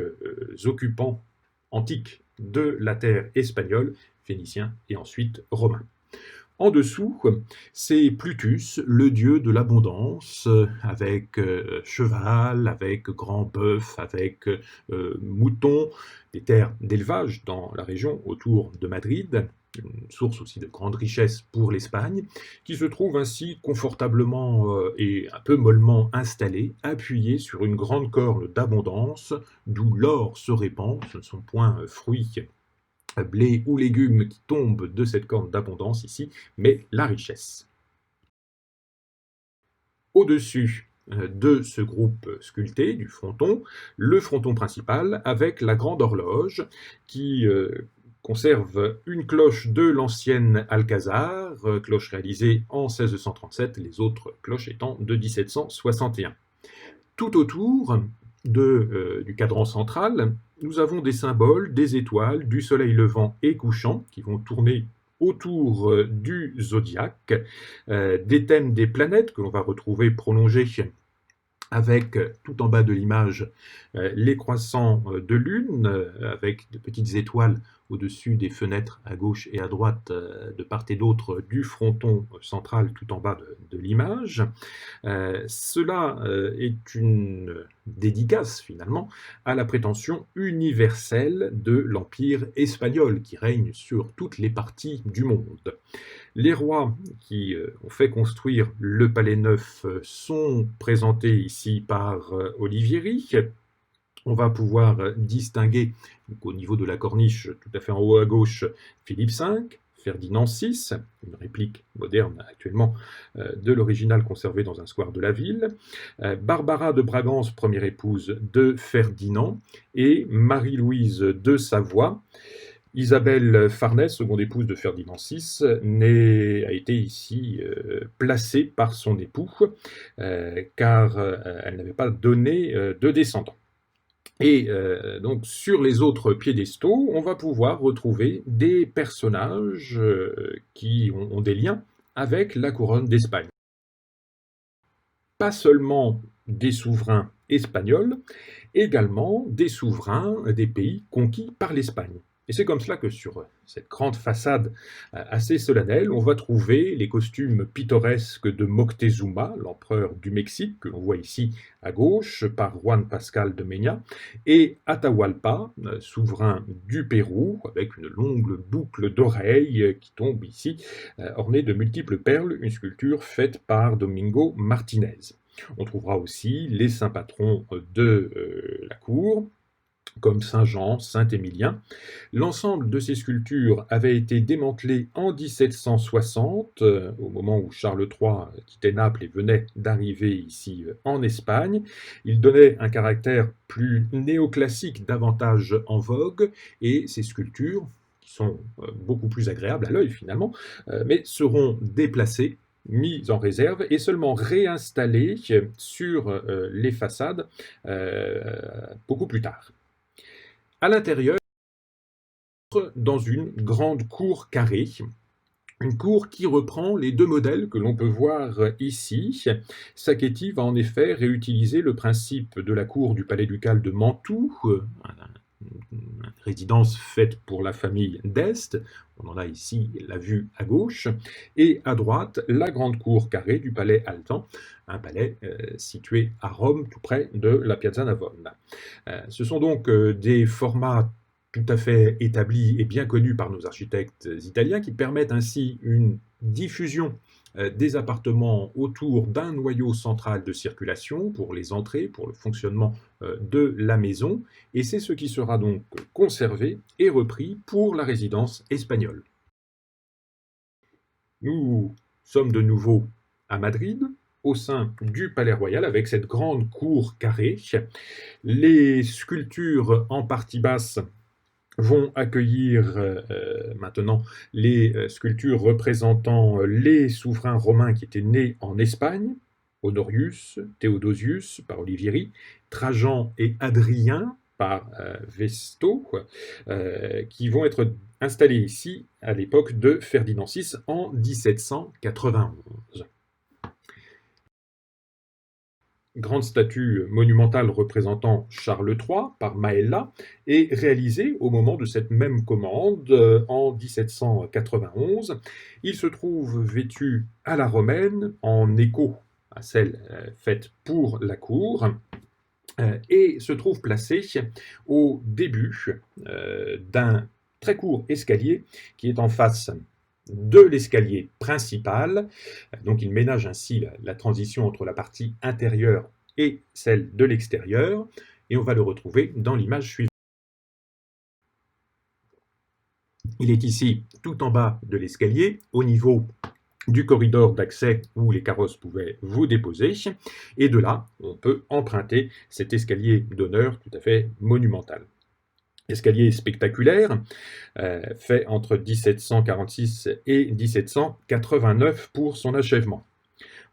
occupants antiques de la terre espagnole, phéniciens et ensuite romains. En dessous, c'est Plutus, le dieu de l'abondance, avec cheval, avec grand bœuf, avec mouton, des terres d'élevage dans la région autour de Madrid, une source aussi de grande richesse pour l'Espagne, qui se trouve ainsi confortablement et un peu mollement installé, appuyé sur une grande corne d'abondance, d'où l'or se répand. Ce ne sont point fruits, blé ou légumes qui tombent de cette corne d'abondance ici, mais la richesse. Au-dessus de ce groupe sculpté du fronton, le fronton principal avec la grande horloge qui conserve une cloche de l'ancienne Alcazar, cloche réalisée en 1637, les autres cloches étant de 1761. Tout autour du cadran central, nous avons des symboles, des étoiles, du soleil levant et couchant qui vont tourner autour du zodiaque, des thèmes des planètes que l'on va retrouver prolongés avec tout en bas de l'image les croissants de lune, avec de petites étoiles au-dessus des fenêtres à gauche et à droite, de part et d'autre du fronton central tout en bas de l'image. Cela est une dédicace finalement à la prétention universelle de l'Empire espagnol qui règne sur toutes les parties du monde. Les rois qui ont fait construire le Palais Neuf sont présentés ici par Olivieri. On va pouvoir distinguer, donc, au niveau de la corniche, tout à fait en haut à gauche, Philippe V, Ferdinand VI, une réplique moderne actuellement de l'original conservé dans un square de la ville, Barbara de Bragance, première épouse de Ferdinand, et Marie-Louise de Savoie. Isabelle Farnèse, seconde épouse de Ferdinand VI, a été ici placée par son époux, car elle n'avait pas donné de descendants. Et donc sur les autres piédestaux, on va pouvoir retrouver des personnages qui ont des liens avec la couronne d'Espagne. Pas seulement des souverains espagnols, également des souverains des pays conquis par l'Espagne. Et c'est comme cela que sur cette grande façade assez solennelle, on va trouver les costumes pittoresques de Moctezuma, l'empereur du Mexique, que l'on voit ici à gauche par Juan Pascal de Meña, et Atahualpa, souverain du Pérou, avec une longue boucle d'oreilles qui tombe ici, ornée de multiples perles, une sculpture faite par Domingo Martinez. On trouvera aussi les saints patrons de la cour, comme Saint-Jean, Saint-Émilien. L'ensemble de ces sculptures avait été démantelé en 1760, au moment où Charles III quittait Naples et venait d'arriver ici en Espagne. Il donnait un caractère plus néoclassique, davantage en vogue, et ces sculptures, qui sont beaucoup plus agréables à l'œil finalement, mais seront déplacées, mises en réserve et seulement réinstallées sur les façades beaucoup plus tard. À l'intérieur, dans une grande cour carrée, une cour qui reprend les deux modèles que l'on peut voir ici. Sacchetti va en effet réutiliser le principe de la cour du palais ducal de Mantoue, un résidence faite pour la famille d'Este. On en a ici la vue à gauche. Et à droite, la grande cour carrée du palais Altan, un palais situé à Rome, tout près de la Piazza Navona. Ce sont donc des formats tout à fait établis et bien connus par nos architectes italiens qui permettent ainsi une diffusion des appartements autour d'un noyau central de circulation pour les entrées, pour le fonctionnement de la maison, et c'est ce qui sera donc conservé et repris pour la résidence espagnole. Nous sommes de nouveau à Madrid, au sein du Palais Royal, avec cette grande cour carrée. Les sculptures en partie basse vont accueillir maintenant les sculptures représentant les souverains romains qui étaient nés en Espagne, Honorius, Théodosius par Olivieri, Trajan et Adrien par Vesto, qui vont être installés ici à l'époque de Ferdinand VI en 1791. Grande statue monumentale représentant Charles III par Maella est réalisée au moment de cette même commande en 1791. Il se trouve vêtu à la romaine en écho à celle faite pour la cour et se trouve placé au début d'un très court escalier qui est en face de l'escalier principal. Donc il ménage ainsi la transition entre la partie intérieure et celle de l'extérieur, et on va le retrouver dans l'image suivante. Il est ici tout en bas de l'escalier, au niveau du corridor d'accès où les carrosses pouvaient vous déposer, et de là, on peut emprunter cet escalier d'honneur tout à fait monumental. Escalier spectaculaire, fait entre 1746 et 1789 pour son achèvement.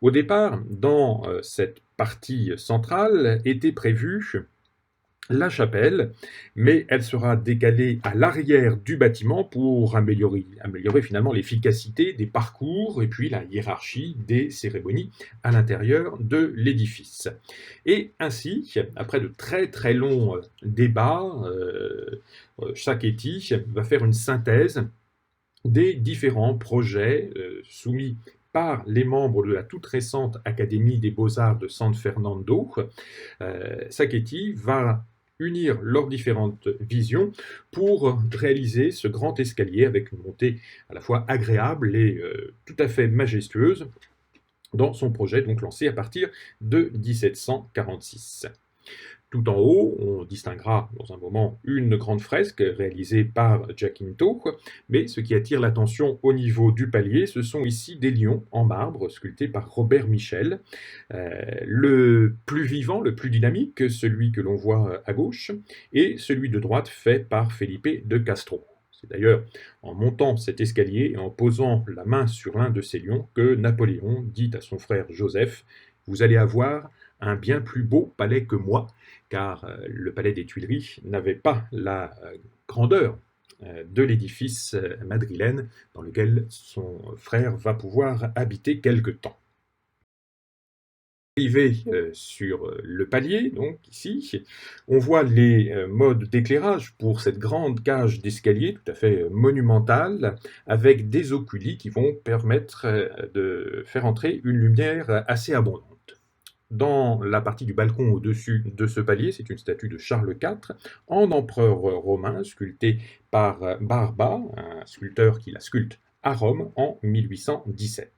Au départ, dans cette partie centrale, était prévue la chapelle, mais elle sera décalée à l'arrière du bâtiment pour améliorer finalement l'efficacité des parcours et puis la hiérarchie des cérémonies à l'intérieur de l'édifice. Et ainsi, après de très très longs débats, Sacchetti va faire une synthèse des différents projets soumis par les membres de la toute récente Académie des Beaux-Arts de San Fernando. Sacchetti va unir leurs différentes visions pour réaliser ce grand escalier avec une montée à la fois agréable et tout à fait majestueuse dans son projet donc lancé à partir de 1746. Tout en haut, on distinguera dans un moment une grande fresque réalisée par Giacinto, mais ce qui attire l'attention au niveau du palier, ce sont ici des lions en marbre sculptés par Robert Michel. Le plus vivant, le plus dynamique, celui que l'on voit à gauche, et celui de droite fait par Felipe de Castro. C'est d'ailleurs en montant cet escalier et en posant la main sur l'un de ces lions que Napoléon dit à son frère Joseph « Vous allez avoir un bien plus beau palais que moi », car le palais des Tuileries n'avait pas la grandeur de l'édifice madrilène dans lequel son frère va pouvoir habiter quelque temps. Arrivé sur le palier, donc ici, on voit les modes d'éclairage pour cette grande cage d'escalier tout à fait monumentale, avec des oculis qui vont permettre de faire entrer une lumière assez abondante. Dans la partie du balcon au-dessus de ce palier, c'est une statue de Charles IV, en empereur romain, sculptée par Barba, un sculpteur qui la sculpte à Rome en 1817.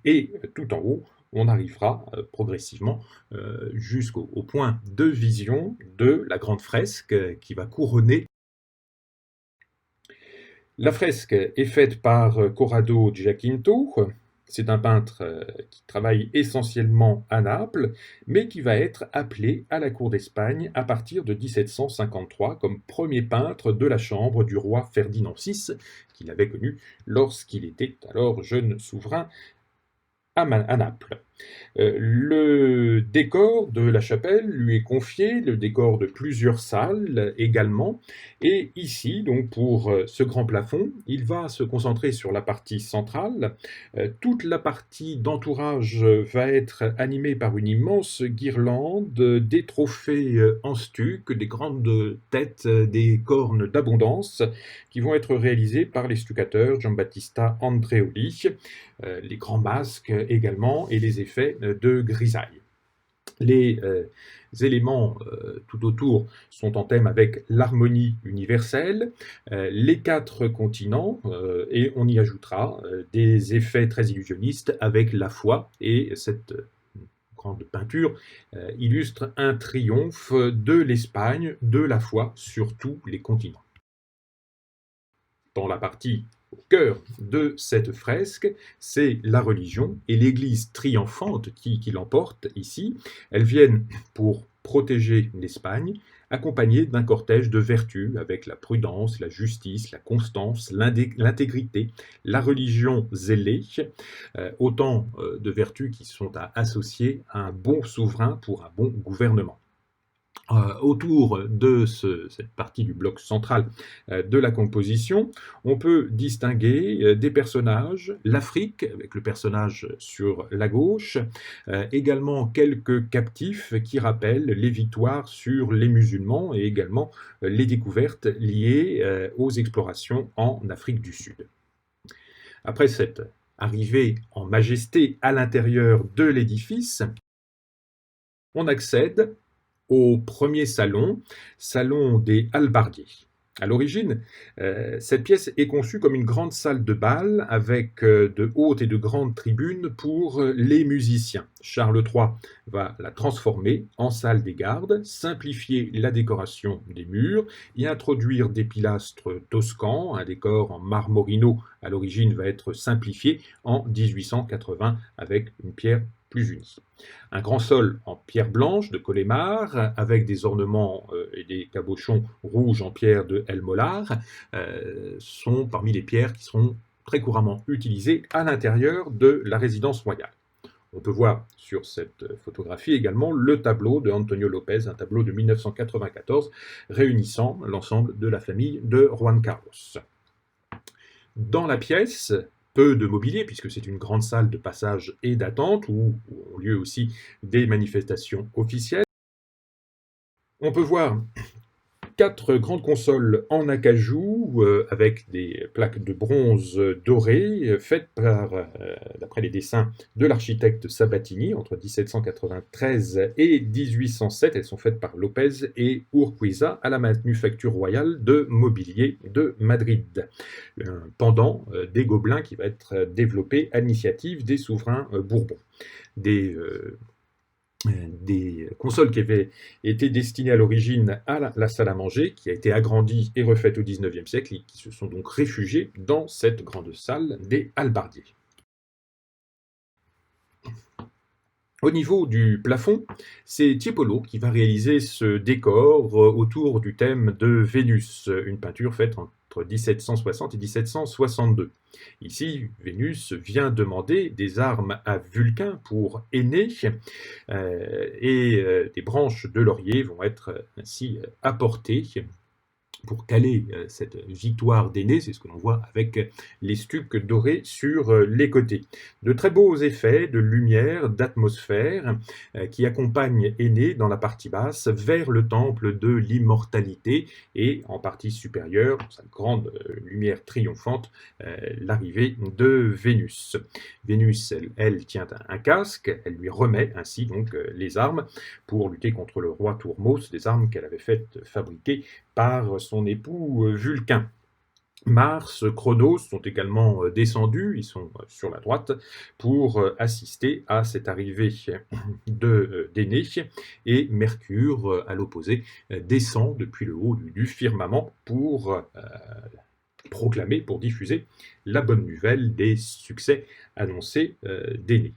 Et tout en haut, on arrivera progressivement jusqu'au point de vision de la grande fresque qui va couronner. La fresque est faite par Corrado Giacinto. C'est un peintre qui travaille essentiellement à Naples, mais qui va être appelé à la cour d'Espagne à partir de 1753 comme premier peintre de la chambre du roi Ferdinand VI, qu'il avait connu lorsqu'il était alors jeune souverain à Naples. Le décor de la chapelle lui est confié, le décor de plusieurs salles également. Et ici, donc pour ce grand plafond, il va se concentrer sur la partie centrale. Toute la partie d'entourage va être animée par une immense guirlande, des trophées en stuc, des grandes têtes, des cornes d'abondance, qui vont être réalisés par les stucateurs Giambattista Andreoli, les grands masques également et les effets de grisaille. Les éléments tout autour sont en thème avec l'harmonie universelle, les quatre continents, et on y ajoutera des effets très illusionnistes avec la foi, et cette grande peinture illustre un triomphe de l'Espagne, de la foi sur tous les continents. Dans la partie au cœur de cette fresque, c'est la religion et l'Église triomphante qui l'emporte ici. Elles viennent pour protéger l'Espagne, accompagnées d'un cortège de vertus avec la prudence, la justice, la constance, l'intégrité, la religion zélée, autant de vertus qui sont à associer à un bon souverain pour un bon gouvernement. Autour de cette partie du bloc central de la composition, on peut distinguer des personnages, l'Afrique, avec le personnage sur la gauche, également quelques captifs qui rappellent les victoires sur les musulmans et également les découvertes liées aux explorations en Afrique du Sud. Après cette arrivée en majesté à l'intérieur de l'édifice, on accède au premier salon, salon des hallebardiers. À l'origine, cette pièce est conçue comme une grande salle de bal avec de hautes et de grandes tribunes pour les musiciens. Charles III va la transformer en salle des gardes, simplifier la décoration des murs et introduire des pilastres toscans. Un décor en marmorino à l'origine va être simplifié en 1880 avec une pierre plus unie. Un grand sol en pierre blanche de Collemare avec des ornements et des cabochons rouges en pierre de Elmolar sont parmi les pierres qui seront très couramment utilisées à l'intérieur de la résidence royale. On peut voir sur cette photographie également le tableau de Antonio Lopez, un tableau de 1994 réunissant l'ensemble de la famille de Juan Carlos. Dans la pièce, peu de mobilier, puisque c'est une grande salle de passage et d'attente, où ont lieu aussi des manifestations officielles. On peut voir 4 grandes consoles en acajou avec des plaques de bronze dorées faites d'après les dessins de l'architecte Sabatini entre 1793 et 1807. Elles sont faites par Lopez et Urquiza à la Manufacture royale de mobilier de Madrid. Un pendant des Gobelins qui va être développé à l'initiative des souverains bourbons. Des consoles qui avaient été destinées à l'origine à la salle à manger, qui a été agrandie et refaite au XIXe siècle, et qui se sont donc réfugiées dans cette grande salle des hallebardiers. Au niveau du plafond, c'est Tiepolo qui va réaliser ce décor autour du thème de Vénus, une peinture faite entre 1760 et 1762. Ici, Vénus vient demander des armes à Vulcain pour Énée, et des branches de laurier vont être ainsi apportées pour caler cette victoire d'Énée. C'est ce que l'on voit avec les stucs dorés sur les côtés. De très beaux effets de lumière, d'atmosphère qui accompagnent Énée dans la partie basse vers le temple de l'immortalité et en partie supérieure, sa grande lumière triomphante, l'arrivée de Vénus. Vénus, elle tient un casque, elle lui remet ainsi donc les armes pour lutter contre le roi Tourmos, des armes qu'elle avait faites fabriquer par son époux Vulcain. Mars, Chronos sont également descendus, ils sont sur la droite, pour assister à cette arrivée d'Énée, et Mercure, à l'opposé, descend depuis le haut du firmament pour proclamer, pour diffuser la bonne nouvelle des succès annoncés d'Énée.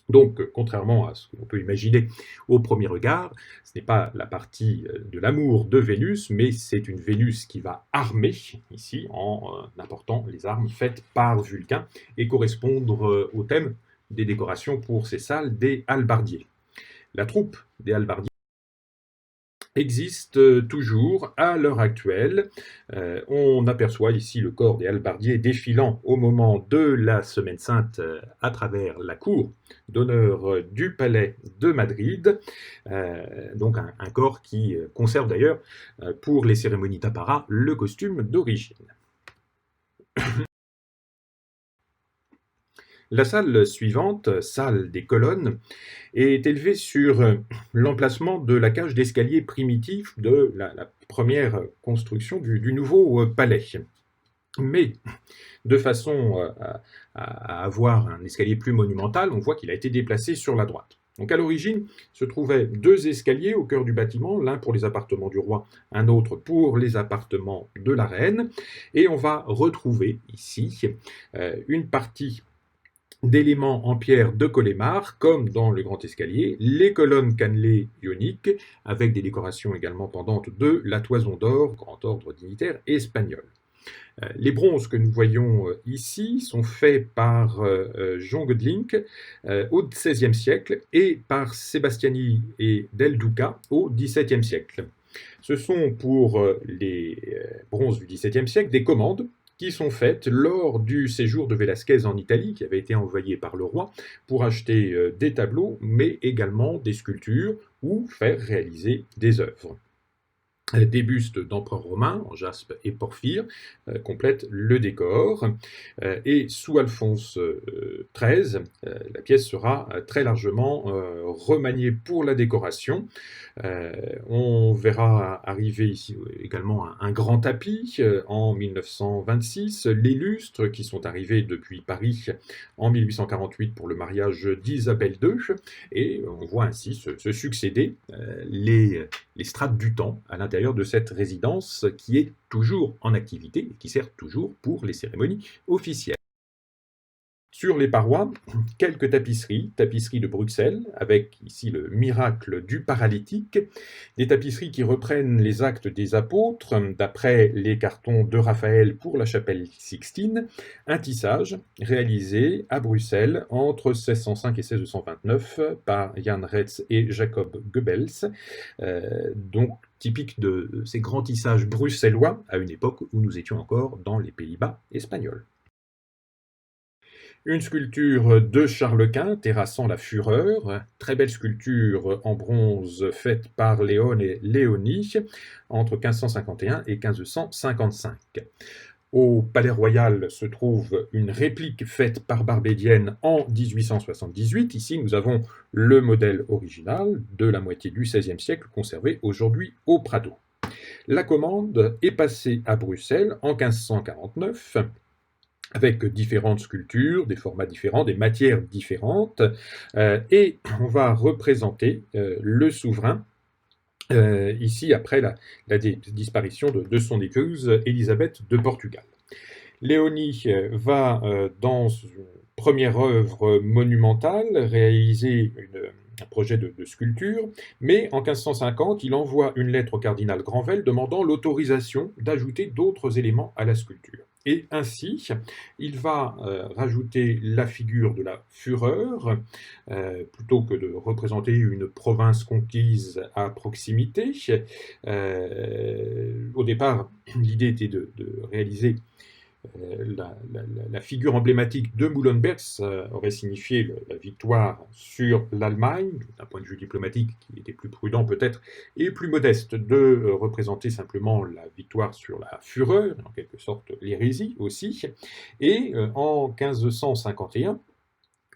Donc, contrairement à ce que l'on peut imaginer au premier regard, ce n'est pas la partie de l'amour de Vénus, mais c'est une Vénus qui va armer, ici, en apportant les armes faites par Vulcain, et correspondre au thème des décorations pour ces salles des hallebardiers. La troupe des hallebardiers existe toujours à l'heure actuelle. On aperçoit ici le corps des hallebardiers défilant au moment de la Semaine Sainte à travers la cour d'honneur du palais de Madrid. Donc un corps qui conserve d'ailleurs pour les cérémonies d'apparat le costume d'origine. La salle suivante, salle des colonnes, est élevée sur l'emplacement de la cage d'escalier primitif de la première construction du nouveau palais. Mais de façon à avoir un escalier plus monumental, on voit qu'il a été déplacé sur la droite. Donc à l'origine se trouvaient deux escaliers au cœur du bâtiment, l'un pour les appartements du roi, un autre pour les appartements de la reine, et on va retrouver ici une partie d'éléments en pierre de Collemare, comme dans le grand escalier, les colonnes cannelées ioniques, avec des décorations également pendantes de la toison d'or, grand ordre dignitaire espagnol. Les bronzes que nous voyons ici sont faits par Jean Godlink au XVIe siècle et par Sebastiani et Del Duca au XVIIe siècle. Ce sont pour les bronzes du XVIIe siècle des commandes qui sont faites lors du séjour de Velázquez en Italie, qui avait été envoyé par le roi pour acheter des tableaux, mais également des sculptures ou faire réaliser des œuvres. Des bustes d'empereurs romains en jaspe et porphyre complètent le décor. Et sous Alphonse XIII, la pièce sera très largement remaniée pour la décoration. On verra arriver ici également un grand tapis en 1926, les lustres qui sont arrivés depuis Paris en 1848 pour le mariage d'Isabelle II, et on voit ainsi se succéder les strates du temps à l'intérieur de cette résidence qui est toujours en activité et qui sert toujours pour les cérémonies officielles. Sur les parois, quelques tapisseries de Bruxelles, avec ici le miracle du paralytique, des tapisseries qui reprennent les actes des apôtres, d'après les cartons de Raphaël pour la chapelle Sixtine, un tissage réalisé à Bruxelles entre 1605 et 1629 par Jan Retz et Jacob Goebbels, donc typique de ces grands tissages bruxellois à une époque où nous étions encore dans les Pays-Bas espagnols. Une sculpture de Charles Quint terrassant la Fureur, très belle sculpture en bronze faite par Leone Leoni entre 1551 et 1555. Au Palais Royal se trouve une réplique faite par Barbedienne en 1878. Ici, nous avons le modèle original de la moitié du XVIe siècle conservé aujourd'hui au Prado. La commande est passée à Bruxelles en 1549 avec différentes sculptures, des formats différents, des matières différentes, et on va représenter le souverain ici après la disparition de son épouse Élisabeth de Portugal. Léonie va dans une première œuvre monumentale réaliser un projet de sculpture, mais en 1550, il envoie une lettre au cardinal Granvelle demandant l'autorisation d'ajouter d'autres éléments à la sculpture. Et ainsi, il va rajouter la figure de la Fureur, plutôt que de représenter une province conquise à proximité. Au départ, l'idée était de réaliser la figure emblématique de Muhlenberg aurait signifié la victoire sur l'Allemagne, d'un point de vue diplomatique qui était plus prudent peut-être, et plus modeste de représenter simplement la victoire sur la Fureur, en quelque sorte l'hérésie aussi. Et en 1551,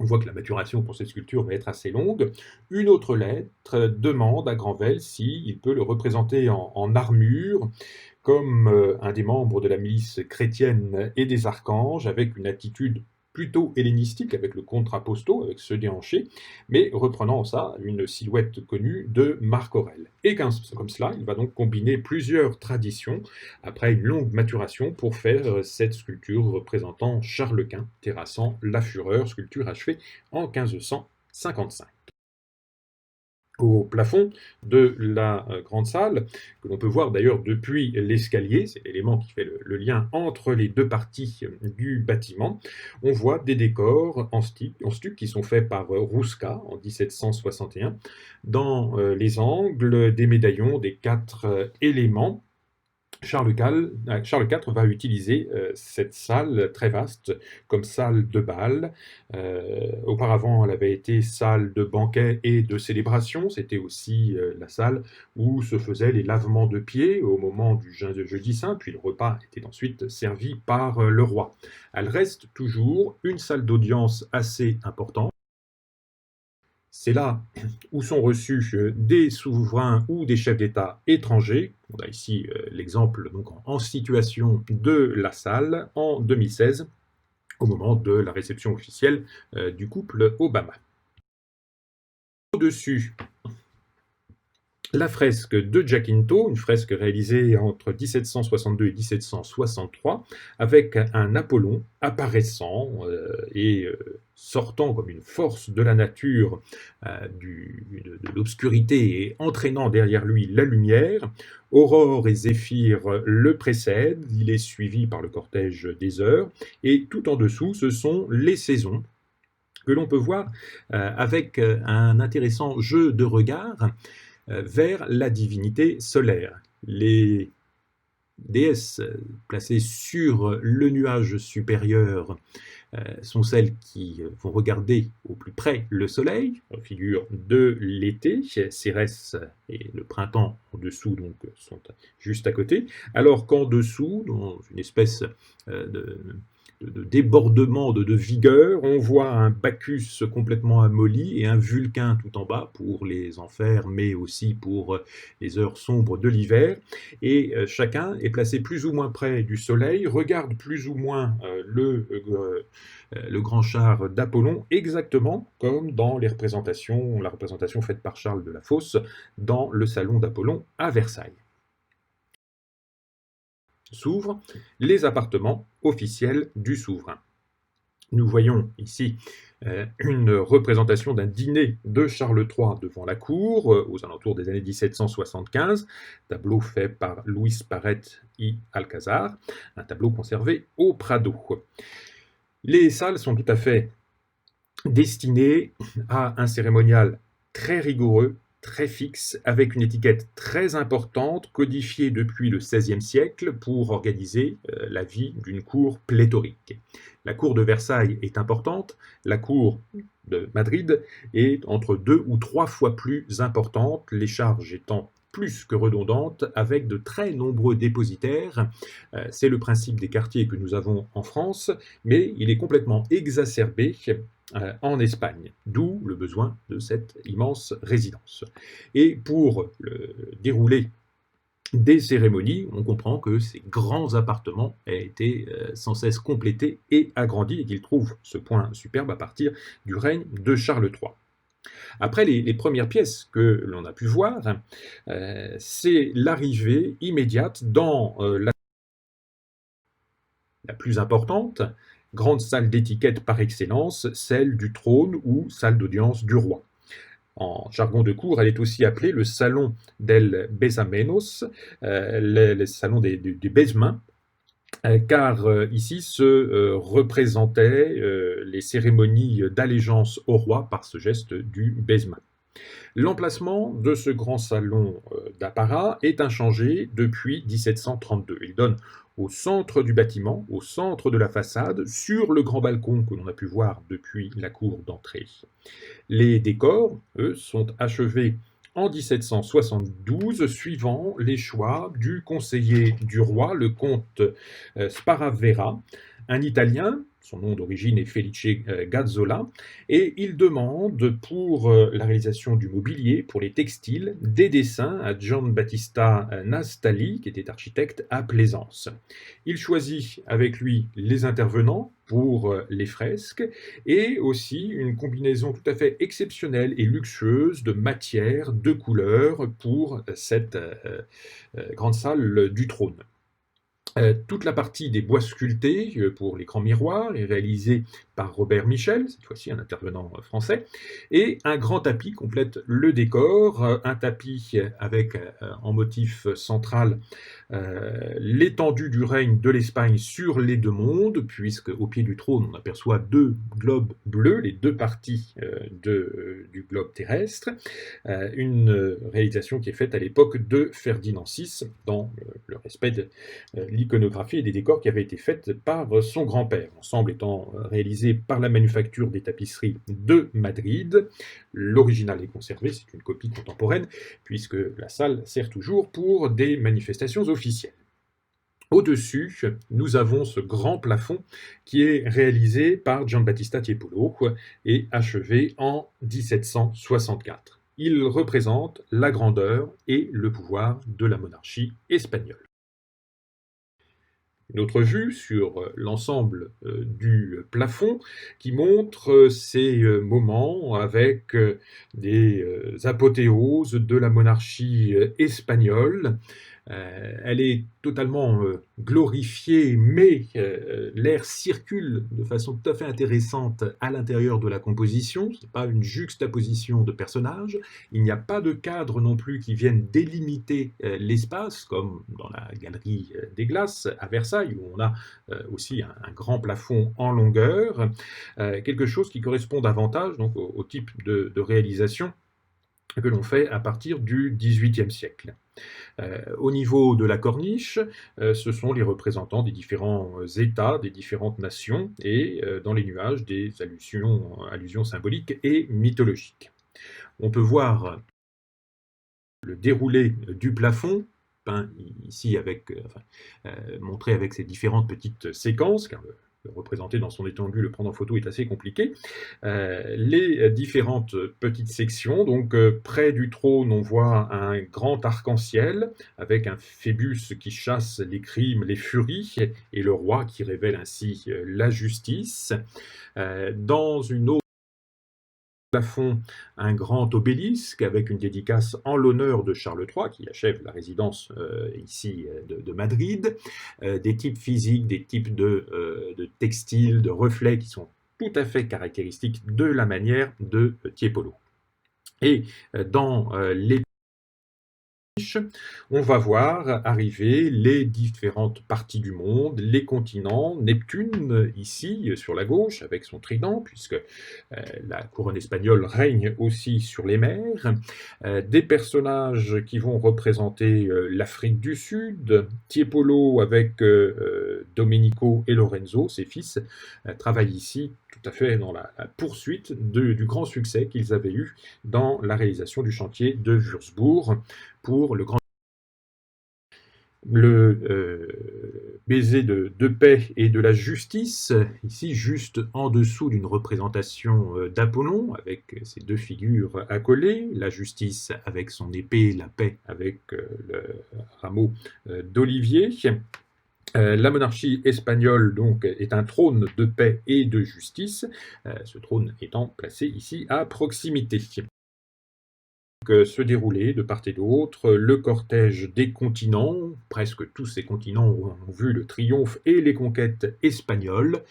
on voit que la maturation pour cette sculpture va être assez longue. Une autre lettre demande à Granvelle s'il peut le représenter en armure, comme un des membres de la milice chrétienne et des archanges, avec une attitude plutôt hellénistique, avec le contrapposto, avec ce déhanché, mais reprenant ça une silhouette connue de Marc Aurèle. Et comme cela, il va donc combiner plusieurs traditions, après une longue maturation, pour faire cette sculpture représentant Charles Quint, terrassant la Fureur, sculpture achevée en 1555. au plafond de la grande salle, que l'on peut voir d'ailleurs depuis l'escalier, c'est l'élément qui fait le lien entre les deux parties du bâtiment. On voit des décors en stuc qui sont faits par Rouska en 1761, dans les angles des médaillons des quatre éléments. Charles IV va utiliser cette salle très vaste comme salle de bal. Auparavant, elle avait été salle de banquet et de célébration. C'était aussi la salle où se faisaient les lavements de pieds au moment du jeudi saint, puis le repas était ensuite servi par le roi. Elle reste toujours une salle d'audience assez importante. C'est là où sont reçus des souverains ou des chefs d'État étrangers. On a ici l'exemple donc en situation de la salle en 2016, au moment de la réception officielle du couple Obama. Au-dessus, la fresque de Giacinto, une fresque réalisée entre 1762 et 1763, avec un Apollon apparaissant et sortant comme une force de la nature de l'obscurité et entraînant derrière lui la lumière. Aurore et Zéphyr le précèdent, il est suivi par le cortège des heures, et tout en dessous, ce sont les saisons que l'on peut voir avec un intéressant jeu de regard vers la divinité solaire. Les déesses placées sur le nuage supérieur sont celles qui vont regarder au plus près le soleil, figure de l'été. Cérès et le printemps en dessous donc sont juste à côté, alors qu'en dessous, dans une espèce de débordement de vigueur, on voit un Bacchus complètement amolli et un Vulcain tout en bas pour les enfers, mais aussi pour les heures sombres de l'hiver. Et chacun est placé plus ou moins près du soleil, regarde plus ou moins le grand char d'Apollon, exactement comme dans la représentation faite par Charles de la Fosse dans le salon d'Apollon à Versailles. S'ouvrent les appartements officiels du souverain. Nous voyons ici une représentation d'un dîner de Charles III devant la cour, aux alentours des années 1775, tableau fait par Luis Paret y Alcazar, un tableau conservé au Prado. Les salles sont tout à fait destinées à un cérémonial très rigoureux, très fixe, avec une étiquette très importante, codifiée depuis le XVIe siècle pour organiser la vie d'une cour pléthorique. La cour de Versailles est importante, la cour de Madrid est entre 2 ou 3 fois plus importante, les charges étant plus que redondantes, avec de très nombreux dépositaires. C'est le principe des quartiers que nous avons en France, mais il est complètement exacerbé en Espagne, d'où le besoin de cette immense résidence. Et pour dérouler des cérémonies, on comprend que ces grands appartements aient été sans cesse complétés et agrandis, et qu'ils trouvent ce point superbe à partir du règne de Charles III. Après les premières pièces que l'on a pu voir, c'est l'arrivée immédiate dans la plus importante, grande salle d'étiquette par excellence, celle du trône ou salle d'audience du roi. En jargon de cour, elle est aussi appelée le salon del Besamenos, le salon des baisemains, car ici se représentaient les cérémonies d'allégeance au roi par ce geste du baisemain. L'emplacement de ce grand salon d'apparat est inchangé depuis 1732. Il donne au centre du bâtiment, au centre de la façade, sur le grand balcon que l'on a pu voir depuis la cour d'entrée. Les décors, eux, sont achevés en 1772, suivant les choix du conseiller du roi, le comte Sparavera, un Italien, son nom d'origine est Felice Gazzola, et il demande pour la réalisation du mobilier, pour les textiles, des dessins à Gian Battista Nastali, qui était architecte à Plaisance. Il choisit avec lui les intervenants pour les fresques, et aussi une combinaison tout à fait exceptionnelle et luxueuse de matières, de couleurs pour cette grande salle du trône. Toute la partie des bois sculptés pour les grands miroirs est réalisée par Robert Michel, cette fois-ci un intervenant français, et un grand tapis complète le décor, un tapis avec en motif central l'étendue du règne de l'Espagne sur les deux mondes, puisque au pied du trône on aperçoit deux globes bleus, les deux parties du globe terrestre, une réalisation qui est faite à l'époque de Ferdinand VI, dans le respect de l'iconographie et des décors qui avaient été faits par son grand-père, l'ensemble étant réalisé par la manufacture des tapisseries de Madrid. L'original est conservé, c'est une copie contemporaine, puisque la salle sert toujours pour des manifestations officielles. Au-dessus, nous avons ce grand plafond qui est réalisé par Giambattista Tiepolo et achevé en 1764. Il représente la grandeur et le pouvoir de la monarchie espagnole. Une autre vue sur l'ensemble du plafond qui montre ces moments avec des apothéoses de la monarchie espagnole. Elle est totalement glorifiée, mais l'air circule de façon tout à fait intéressante à l'intérieur de la composition. Ce n'est pas une juxtaposition de personnages. Il n'y a pas de cadre non plus qui viennent délimiter l'espace, comme dans la galerie des Glaces à Versailles, où on a aussi un grand plafond en longueur. Quelque chose qui correspond davantage donc, au type de réalisation que l'on fait à partir du XVIIIe siècle. Au niveau de la corniche, ce sont les représentants des différents États, des différentes nations, et dans les nuages, des allusions symboliques et mythologiques. On peut voir le déroulé du plafond, peint ici montré avec ces différentes petites séquences, car le représenter dans son étendue, le prendre en photo est assez compliqué. Les différentes petites sections, donc près du trône, on voit un grand arc-en-ciel avec un Phébus qui chasse les crimes, les furies, et le roi qui révèle ainsi la justice. Dans une autre plafond, un grand obélisque avec une dédicace en l'honneur de Charles III, qui achève la résidence ici de Madrid, des types physiques, des types de textiles, de reflets qui sont tout à fait caractéristiques de la manière de Tiepolo. Et dans les on va voir arriver les différentes parties du monde, les continents, Neptune ici sur la gauche avec son trident, puisque la couronne espagnole règne aussi sur les mers, des personnages qui vont représenter l'Afrique du Sud, Tiepolo avec Domenico et Lorenzo, ses fils, travaillent ici tout à fait dans la poursuite du grand succès qu'ils avaient eu dans la réalisation du chantier de Würzburg pour le baiser de paix et de la justice, ici juste en dessous d'une représentation d'Apollon, avec ses deux figures accolées, la justice avec son épée, la paix avec le rameau d'olivier. La monarchie espagnole donc est un trône de paix et de justice, ce trône étant placé ici à proximité. Se dérouler de part et d'autre le cortège des continents. Presque tous ces continents ont vu le triomphe et les conquêtes espagnoles.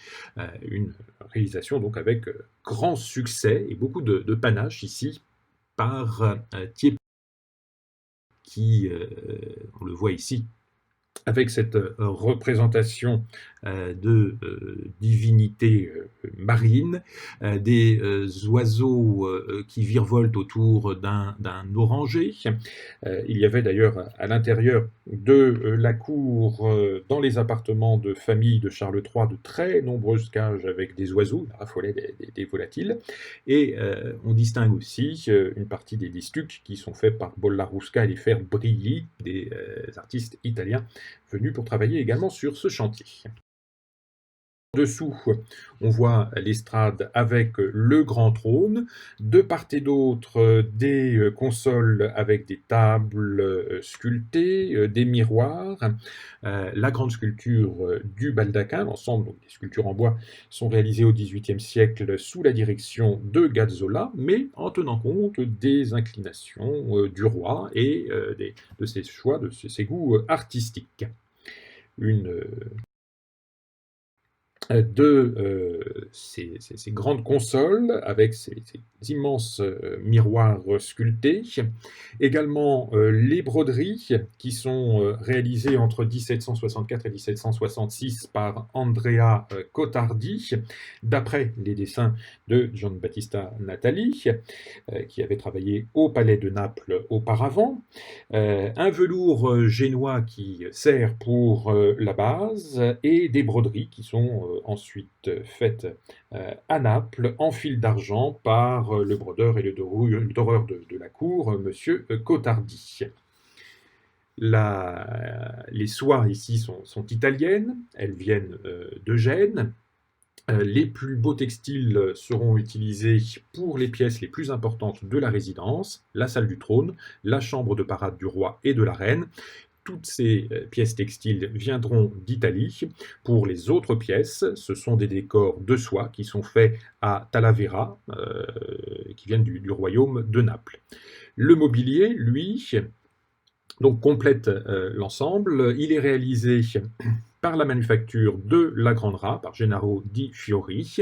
Une réalisation donc avec grand succès et beaucoup de panache ici par Tiepolo, qui, on le voit ici, avec cette représentation de divinités marines, des oiseaux qui virevoltent autour d'un oranger. Il y avait d'ailleurs à l'intérieur de la cour, dans les appartements de famille de Charles III, de très nombreuses cages avec des oiseaux, il raffolait des volatiles. Et on distingue aussi une partie des stucs qui sont faits par Bollarusca et les frères Brilli, des artistes italiens venus pour travailler également sur ce chantier. Dessous, on voit l'estrade avec le grand trône, de part et d'autre des consoles avec des tables sculptées, des miroirs, la grande sculpture du baldaquin. L'ensemble des sculptures en bois sont réalisées au XVIIIe siècle sous la direction de Gazzola, mais en tenant compte des inclinations du roi et de ses choix, de ses goûts artistiques. une de ces grandes consoles avec ces immenses miroirs sculptés. Également les broderies qui sont réalisées entre 1764 et 1766 par Andrea Cotardi, d'après les dessins de Giambattista Natali, qui avait travaillé au Palais de Naples auparavant. Un velours génois qui sert pour la base et des broderies qui sont ensuite faites à Naples en fil d'argent par le brodeur et le doreur de la cour, monsieur Cotardi. Les soies ici sont italiennes, elles viennent de Gênes. Les plus beaux textiles seront utilisés pour les pièces les plus importantes de la résidence, la salle du trône, la chambre de parade du roi et de la reine. Toutes ces pièces textiles viendront d'Italie. Pour les autres pièces, ce sont des décors de soie qui sont faits à Talavera, qui viennent du royaume de Naples. Le mobilier, lui, donc complète l'ensemble. Il est réalisé par la manufacture de la Grande Rat, par Gennaro di Fiori,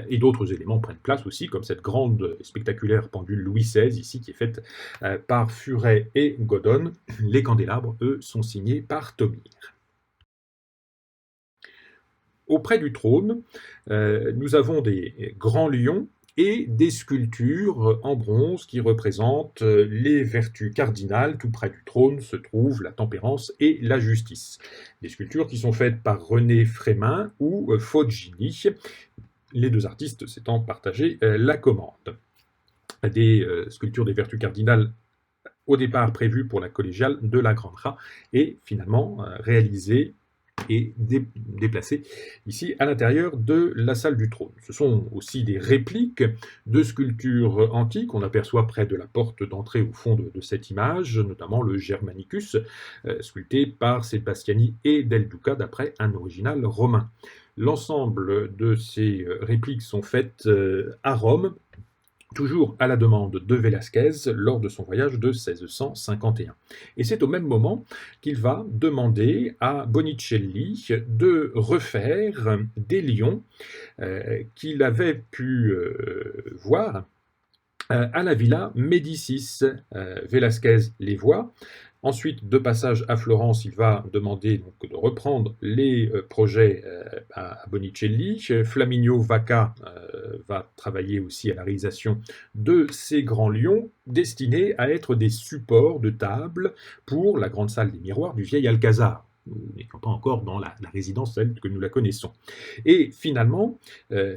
et d'autres éléments prennent place aussi, comme cette grande et spectaculaire pendule Louis XVI, ici, qui est faite par Furet et Godon. Les candélabres, eux, sont signés par Thomire. Auprès du trône, nous avons des grands lions et des sculptures en bronze qui représentent les vertus cardinales. Tout près du trône se trouvent la tempérance et la justice. Des sculptures qui sont faites par René Frémin ou Foggini, les deux artistes s'étant partagé la commande. Des sculptures des vertus cardinales au départ prévues pour la collégiale de la Grande Rat et finalement réalisées et déplacés ici à l'intérieur de la salle du trône. Ce sont aussi des répliques de sculptures antiques. On aperçoit près de la porte d'entrée au fond de cette image, notamment le Germanicus, sculpté par Sebastiani et Del Duca d'après un original romain. L'ensemble de ces répliques sont faites à Rome, toujours à la demande de Velázquez lors de son voyage de 1651. Et c'est au même moment qu'il va demander à Bonicelli de refaire des lions qu'il avait pu voir à la Villa Médicis. Velázquez les voit. Ensuite, de passage à Florence, il va demander donc, de reprendre les projets à Bonicelli. Flaminio Vacca va travailler aussi à la réalisation de ces grands lions destinés à être des supports de table pour la grande salle des miroirs du vieil Alcazar. Nous n'étions pas encore dans la résidence telle que nous la connaissons. Et finalement,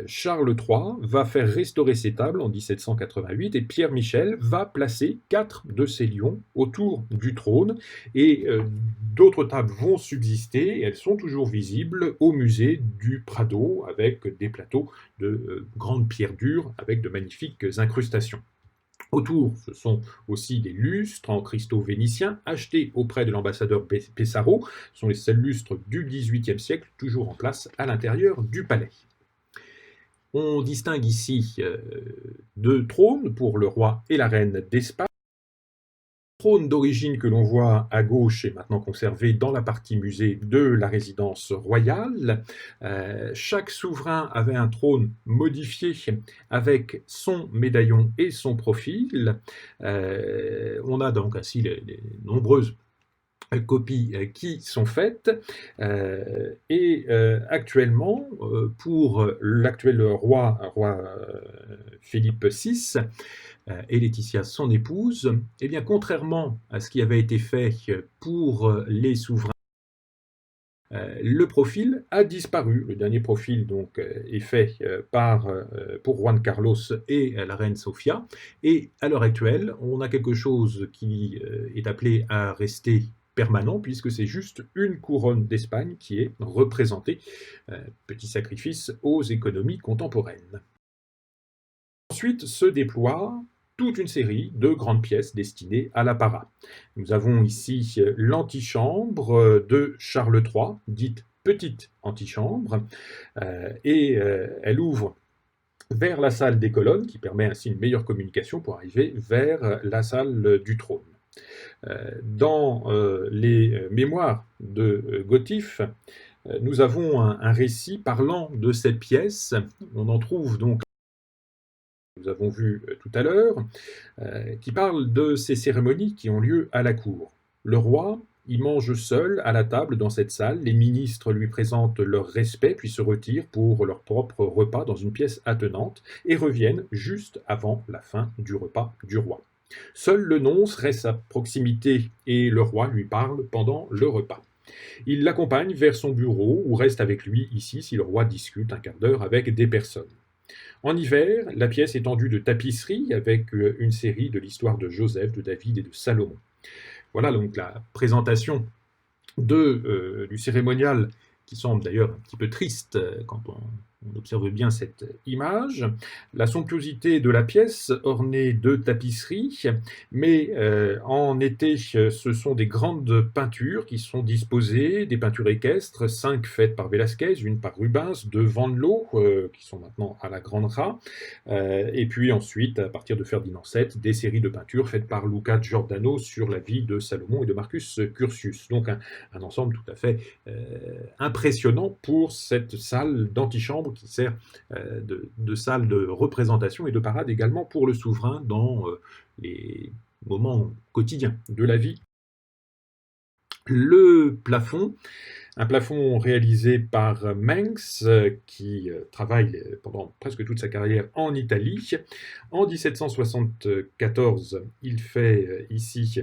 Charles III va faire restaurer ces tables en 1788 et Pierre Michel va placer 4 de ces lions autour du trône et d'autres tables vont subsister et elles sont toujours visibles au musée du Prado avec des plateaux de grandes pierres dures avec de magnifiques incrustations. Autour, ce sont aussi des lustres en cristaux vénitiens achetés auprès de l'ambassadeur Pesaro. Ce sont les seuls lustres du XVIIIe siècle, toujours en place à l'intérieur du palais. On distingue ici deux trônes pour le roi et la reine d'Espagne. Le trône d'origine que l'on voit à gauche est maintenant conservé dans la partie musée de la résidence royale. Chaque souverain avait un trône modifié avec son médaillon et son profil. On a donc ainsi les nombreuses copies qui sont faites et actuellement pour l'actuel roi Philippe VI et Laetitia son épouse, eh bien contrairement à ce qui avait été fait pour les souverains, le profil a disparu. Le dernier profil donc est fait pour Juan Carlos et la reine Sofia. Et à l'heure actuelle, on a quelque chose qui est appelé à rester permanent, puisque c'est juste une couronne d'Espagne qui est représentée. Petit sacrifice aux économies contemporaines. Ensuite se déploie toute une série de grandes pièces destinées à l'apparat. Nous avons ici l'antichambre de Charles III, dite petite antichambre, et elle ouvre vers la salle des colonnes, qui permet ainsi une meilleure communication pour arriver vers la salle du trône. Dans les mémoires de Gotif, nous avons un récit parlant de cette pièce. On en trouve donc, nous avons vu tout à l'heure, qui parle de ces cérémonies qui ont lieu à la cour. Le roi y mange seul à la table dans cette salle, les ministres lui présentent leur respect puis se retirent pour leur propre repas dans une pièce attenante et reviennent juste avant la fin du repas du roi. Seul le nonce reste à proximité et le roi lui parle pendant le repas. Il l'accompagne vers son bureau ou reste avec lui ici si le roi discute un quart d'heure avec des personnes. En hiver, la pièce est tendue de tapisseries avec une série de l'histoire de Joseph, de David et de Salomon. Voilà donc la présentation du cérémonial qui semble d'ailleurs un petit peu triste quand on observe bien cette image. La somptuosité de la pièce ornée de tapisseries, mais en été, ce sont des grandes peintures qui sont disposées, des peintures équestres, 5 faites par Velázquez, une par Rubens, 2 Vanloo, qui sont maintenant à la Grande Ra, et puis ensuite, à partir de Ferdinand VII, des séries de peintures faites par Luca Giordano sur la vie de Salomon et de Marcus Curtius. Donc un ensemble tout à fait impressionnant pour cette salle d'antichambre qui sert de salle de représentation et de parade également pour le souverain dans les moments quotidiens de la vie. Le plafond, un plafond réalisé par Mengs, qui travaille pendant presque toute sa carrière en Italie. En 1774, il fait ici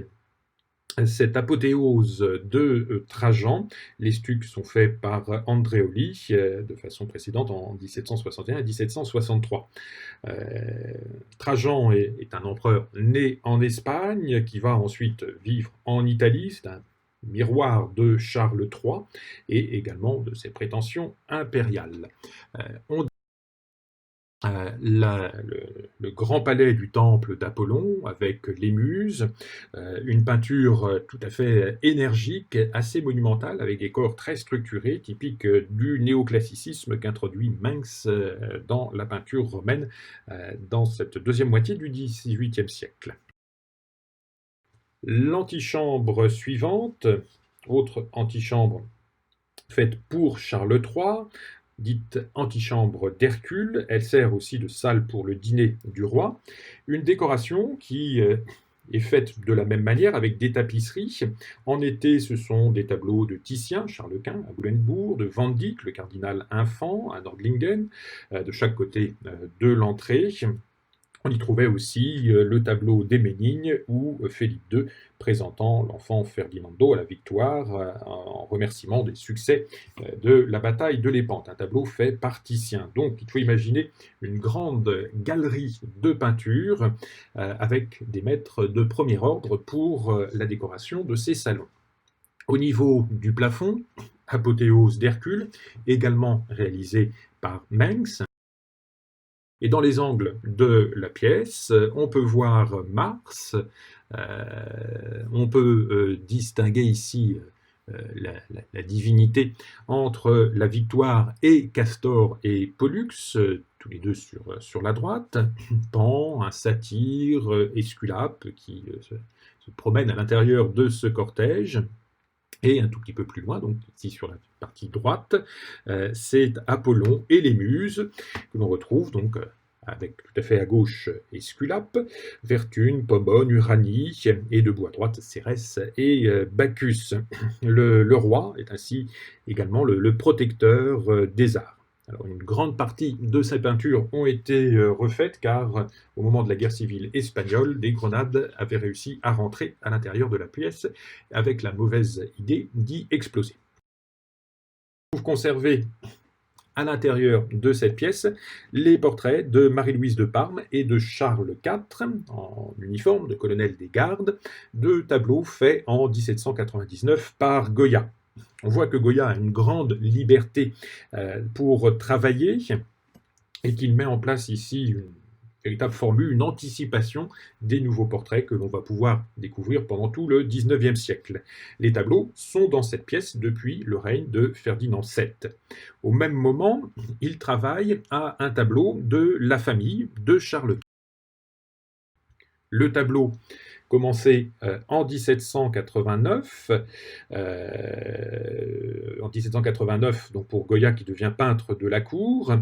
cette apothéose de Trajan. Les stucs sont faits par Andreoli de façon précédente en 1761 et 1763. Trajan est un empereur né en Espagne qui va ensuite vivre en Italie. C'est un miroir de Charles III et également de ses prétentions impériales. Le grand palais du temple d'Apollon avec les muses, une peinture tout à fait énergique, assez monumentale, avec des corps très structurés, typiques du néoclassicisme qu'introduit Mengs dans la peinture romaine dans cette deuxième moitié du XVIIIe siècle. L'antichambre suivante, autre antichambre faite pour Charles III, dite antichambre d'Hercule. Elle sert aussi de salle pour le dîner du roi. Une décoration qui est faite de la même manière avec des tapisseries. En été, ce sont des tableaux de Titien, Charles Quint, à Boulenbourg, de Van Dyck, le cardinal infant, à Nordlingen, de chaque côté de l'entrée. On y trouvait aussi le tableau des Ménignes ou Philippe II présentant l'enfant Ferdinando à la victoire en remerciement des succès de la bataille de Lépante, un tableau fait par Titien. Donc il faut imaginer une grande galerie de peintures avec des maîtres de premier ordre pour la décoration de ces salons. Au niveau du plafond, apothéose d'Hercule, également réalisé par Mengs. Et dans les angles de la pièce, on peut voir Mars, on peut distinguer ici la divinité entre la victoire et Castor et Pollux, tous les deux sur la droite, Pan, un satyre, Esculape qui se promène à l'intérieur de ce cortège. Et un tout petit peu plus loin, donc ici sur la partie droite, c'est Apollon et les Muses, que l'on retrouve donc avec tout à fait à gauche Esculape, Vertune, Pomone, Uranie, et debout à droite Cérès et Bacchus. Le roi est ainsi également le protecteur des arts. Alors, une grande partie de ces peintures ont été refaites car au moment de la guerre civile espagnole, des grenades avaient réussi à rentrer à l'intérieur de la pièce avec la mauvaise idée d'y exploser. On trouve conservé à l'intérieur de cette pièce les portraits de Marie-Louise de Parme et de Charles IV en uniforme de colonel des gardes, deux tableaux faits en 1799 par Goya. On voit que Goya a une grande liberté pour travailler et qu'il met en place ici une véritable formule, une anticipation des nouveaux portraits que l'on va pouvoir découvrir pendant tout le XIXe siècle. Les tableaux sont dans cette pièce depuis le règne de Ferdinand VII. Au même moment, il travaille à un tableau de la famille de Charles. Le tableau commencé en 1789, donc pour Goya qui devient peintre de la cour,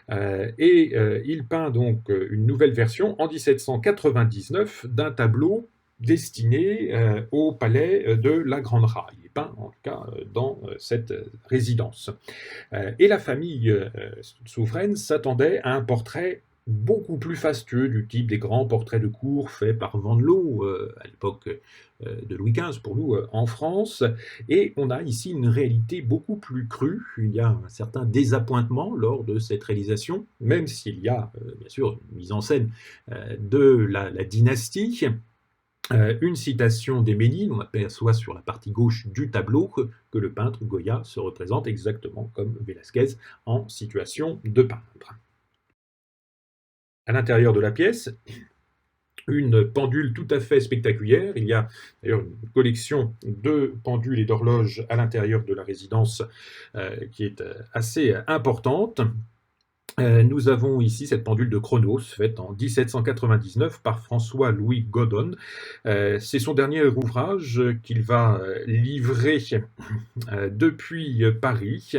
et il peint donc une nouvelle version en 1799 d'un tableau destiné au palais de la Grande Rat. Il est peint en tout cas dans cette résidence. Et la famille souveraine s'attendait à un portrait beaucoup plus fastueux, du type des grands portraits de cour faits par Vandelot à l'époque de Louis XV pour nous en France. Et on a ici une réalité beaucoup plus crue. Il y a un certain désappointement lors de cette réalisation, même s'il y a bien sûr une mise en scène de la dynastie. Une citation d'Héménide, on aperçoit sur la partie gauche du tableau que le peintre Goya se représente exactement comme Velázquez en situation de peindre. À l'intérieur de la pièce, une pendule tout à fait spectaculaire. Il y a d'ailleurs une collection de pendules et d'horloges à l'intérieur de la résidence qui est assez importante. Nous avons ici cette pendule de Chronos, faite en 1799 par François-Louis Godon. C'est son dernier ouvrage qu'il va livrer depuis Paris.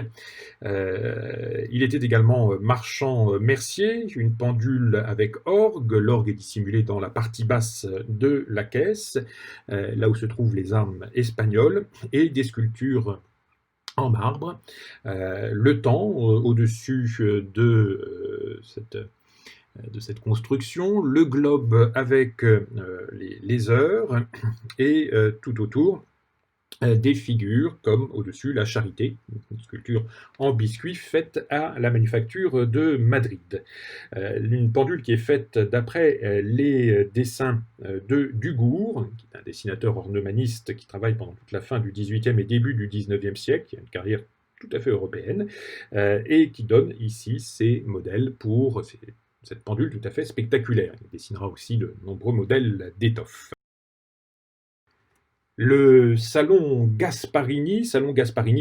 Il était également marchand mercier, une pendule avec orgue. L'orgue est dissimulé dans la partie basse de la caisse, là où se trouvent les armes espagnoles, et des sculptures en marbre, le temps au-dessus de cette construction, le globe avec les heures, et tout autour des figures comme au-dessus la Charité, une sculpture en biscuit faite à la manufacture de Madrid. Une pendule qui est faite d'après les dessins de Dugourc, qui est un dessinateur ornemaniste qui travaille pendant toute la fin du XVIIIe et début du XIXe siècle, qui a une carrière tout à fait européenne, et qui donne ici ses modèles pour cette pendule tout à fait spectaculaire. Il dessinera aussi de nombreux modèles d'étoffes. Le salon Gasparini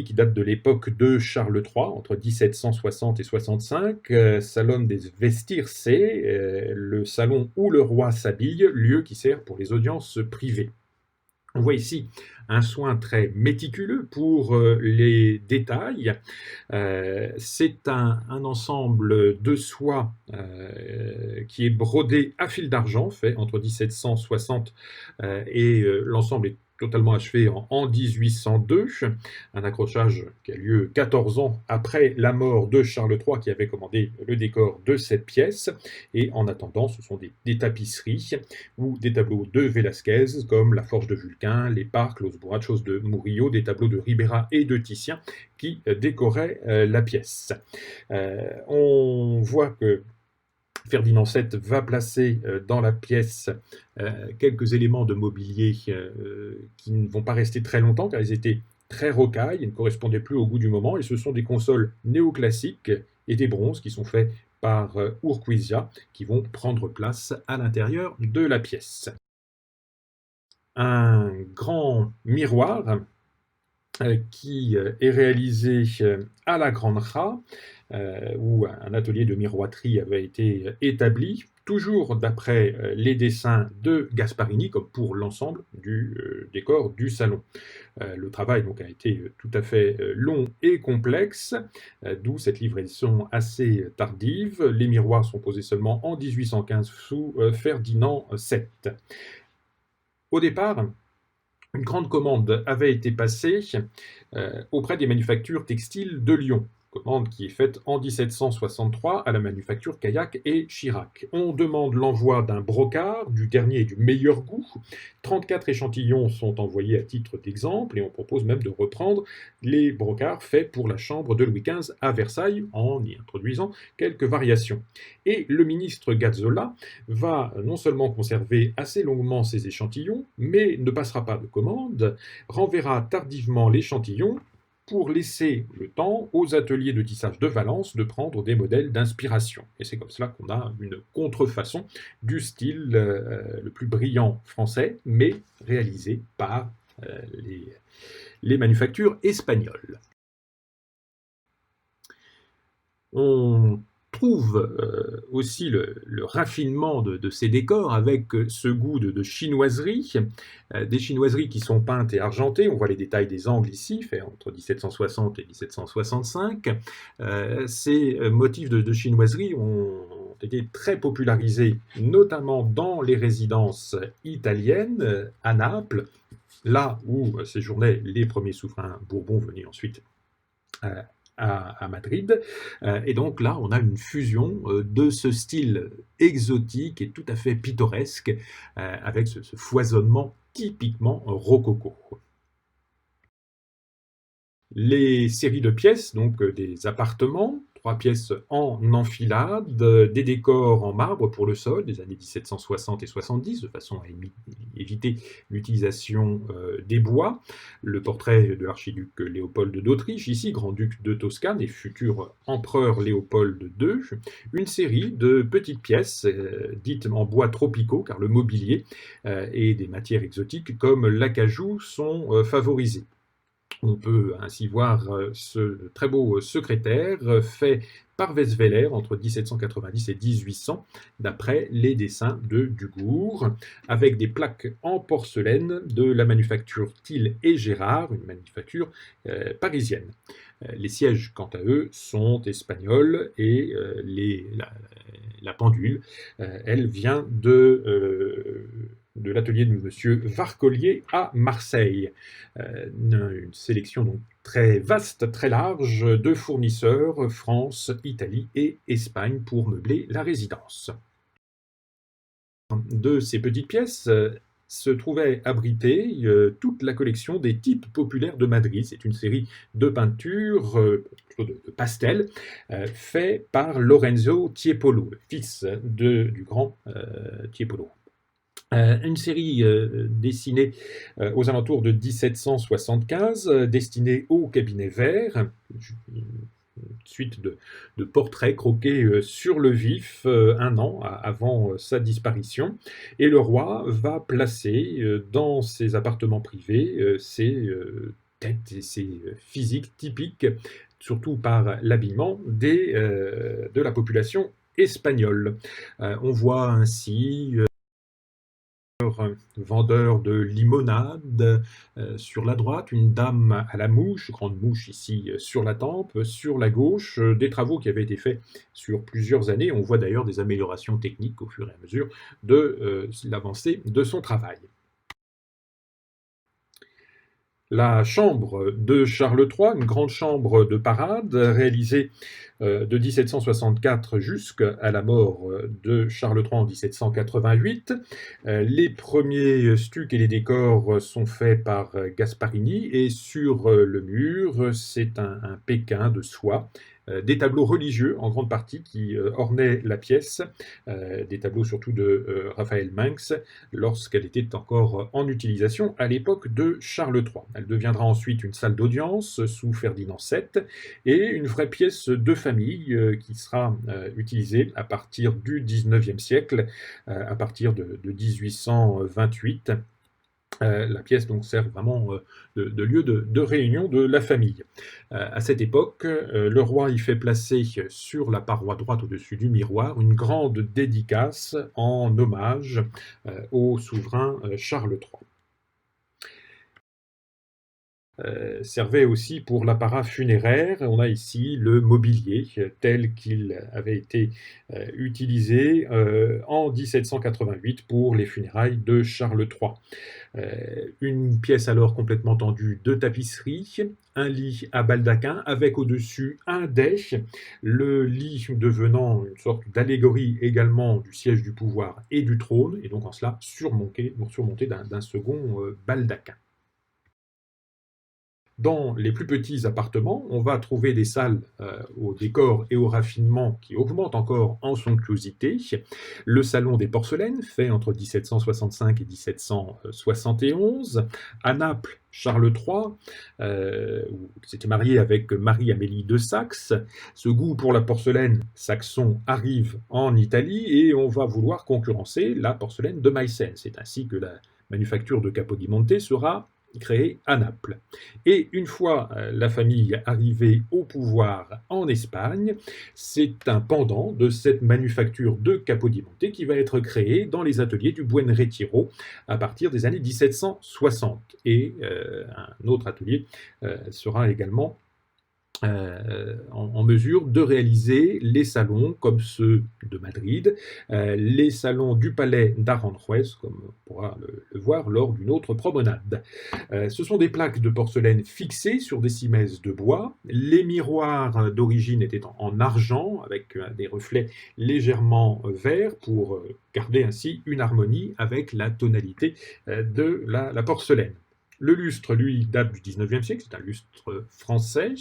qui date de l'époque de Charles III, entre 1760 et 65, salon des vestirse, le salon où le roi s'habille, lieu qui sert pour les audiences privées. On voit ici un soin très méticuleux pour les détails. C'est un ensemble de soie qui est brodé à fil d'argent, fait entre 1760 et l'ensemble est totalement achevé en 1802, un accrochage qui a lieu 14 ans après la mort de Charles III qui avait commandé le décor de cette pièce, et en attendant ce sont des tapisseries ou des tableaux de Velázquez comme la Forge de Vulcain, les parcs, Los Borrachos de Murillo, des tableaux de Ribera et de Titien qui décoraient la pièce. On voit que Ferdinand VII va placer dans la pièce quelques éléments de mobilier qui ne vont pas rester très longtemps car ils étaient très rocailles, ils ne correspondaient plus au goût du moment, et ce sont des consoles néoclassiques et des bronzes qui sont faits par Urquiza qui vont prendre place à l'intérieur de la pièce. Un grand miroir qui est réalisé à la Grande Rat, où un atelier de miroiterie avait été établi, toujours d'après les dessins de Gasparini, comme pour l'ensemble du décor du salon. Le travail donc a été tout à fait long et complexe, d'où cette livraison assez tardive. Les miroirs sont posés seulement en 1815 sous Ferdinand VII. Au départ, une grande commande avait été passée auprès des manufactures textiles de Lyon, commande qui est faite en 1763 à la manufacture Caillac et Chirac. On demande l'envoi d'un brocart du dernier et du meilleur goût. 34 échantillons sont envoyés à titre d'exemple, et on propose même de reprendre les brocarts faits pour la chambre de Louis XV à Versailles, en y introduisant quelques variations. Et le ministre Gazzola va non seulement conserver assez longuement ces échantillons, mais ne passera pas de commande, renverra tardivement l'échantillon pour laisser le temps aux ateliers de tissage de Valence de prendre des modèles d'inspiration. Et c'est comme cela qu'on a une contrefaçon du style le plus brillant français, mais réalisé par les manufactures espagnoles. On trouve aussi le raffinement de ces décors avec ce goût de chinoiserie, des chinoiseries qui sont peintes et argentées. On voit les détails des angles ici, faits entre 1760 et 1765. Ces motifs de chinoiserie ont été très popularisés, notamment dans les résidences italiennes, à Naples, là où séjournaient les premiers souverains bourbons venus ensuite à Madrid. Et donc là, on a une fusion de ce style exotique et tout à fait pittoresque, avec ce foisonnement typiquement rococo. Les séries de pièces, donc des appartements, 3 pièces en enfilade, des décors en marbre pour le sol des années 1760 et 70, de façon à éviter l'utilisation des bois. Le portrait de l'archiduc Léopold d'Autriche, ici grand-duc de Toscane et futur empereur Léopold II. Une série de petites pièces dites en bois tropicaux, car le mobilier et des matières exotiques comme l'acajou sont favorisés. On peut ainsi voir ce très beau secrétaire fait par Westphaler entre 1790 et 1800, d'après les dessins de Dugour, avec des plaques en porcelaine de la manufacture Thiel et Gérard, une manufacture parisienne. Les sièges, quant à eux, sont espagnols et la pendule, elle vient de l'atelier de M. Varcollier à Marseille. Une sélection donc très vaste, très large de fournisseurs, France, Italie et Espagne pour meubler la résidence. De ces petites pièces se trouvait abritée toute la collection des types populaires de Madrid. C'est une série de peintures, de pastels, faits par Lorenzo Tiepolo, le fils du grand Tiepolo. Une série dessinée aux alentours de 1775, destinée au cabinet vert, une suite de portraits croqués sur le vif un an avant sa disparition. Et le roi va placer dans ses appartements privés ses têtes et ses physiques typiques, surtout par l'habillement de la population espagnole. On voit ainsi vendeur de limonade sur la droite, une dame à la mouche, grande mouche ici sur la tempe, sur la gauche, des travaux qui avaient été faits sur plusieurs années. On voit d'ailleurs des améliorations techniques au fur et à mesure de l'avancée de son travail. La chambre de Charles III, une grande chambre de parade réalisée de 1764 jusqu'à la mort de Charles III en 1788. Les premiers stucs et les décors sont faits par Gasparini et sur le mur, c'est un Pékin de soie. Des tableaux religieux en grande partie qui ornaient la pièce, des tableaux surtout de Raphaël Mengs lorsqu'elle était encore en utilisation à l'époque de Charles III. Elle deviendra ensuite une salle d'audience sous Ferdinand VII et une vraie pièce de famille qui sera utilisée à partir du XIXe siècle, à partir de 1828. La pièce donc sert vraiment de lieu de réunion de la famille. À cette époque, le roi y fait placer sur la paroi droite au-dessus du miroir une grande dédicace en hommage au souverain Charles III. Servait aussi pour l'apparat funéraire. On a ici le mobilier tel qu'il avait été utilisé en 1788 pour les funérailles de Charles III. Une pièce alors complètement tendue de tapisserie, un lit à baldaquin avec au-dessus un dais, le lit devenant une sorte d'allégorie également du siège du pouvoir et du trône, et donc en cela surmonté d'un second baldaquin. Dans les plus petits appartements, on va trouver des salles au décor et au raffinement qui augmentent encore en somptuosité. Le salon des porcelaines, fait entre 1765 et 1771. À Naples, Charles III s'était marié avec Marie-Amélie de Saxe. Ce goût pour la porcelaine saxon arrive en Italie et on va vouloir concurrencer la porcelaine de Meissen. C'est ainsi que la manufacture de Capodimonte sera créé à Naples. Et une fois la famille arrivée au pouvoir en Espagne, c'est un pendant de cette manufacture de Capodimonte qui va être créé dans les ateliers du Buen Retiro à partir des années 1760. Et un autre atelier sera également en mesure de réaliser les salons comme ceux de Madrid, les salons du palais d'Aranjuez, comme on pourra le voir lors d'une autre promenade. Ce sont des plaques de porcelaine fixées sur des cimaises de bois. Les miroirs d'origine étaient en argent, avec des reflets légèrement verts, pour garder ainsi une harmonie avec la tonalité de la porcelaine. Le lustre, lui, date du 19e siècle, c'est un lustre français,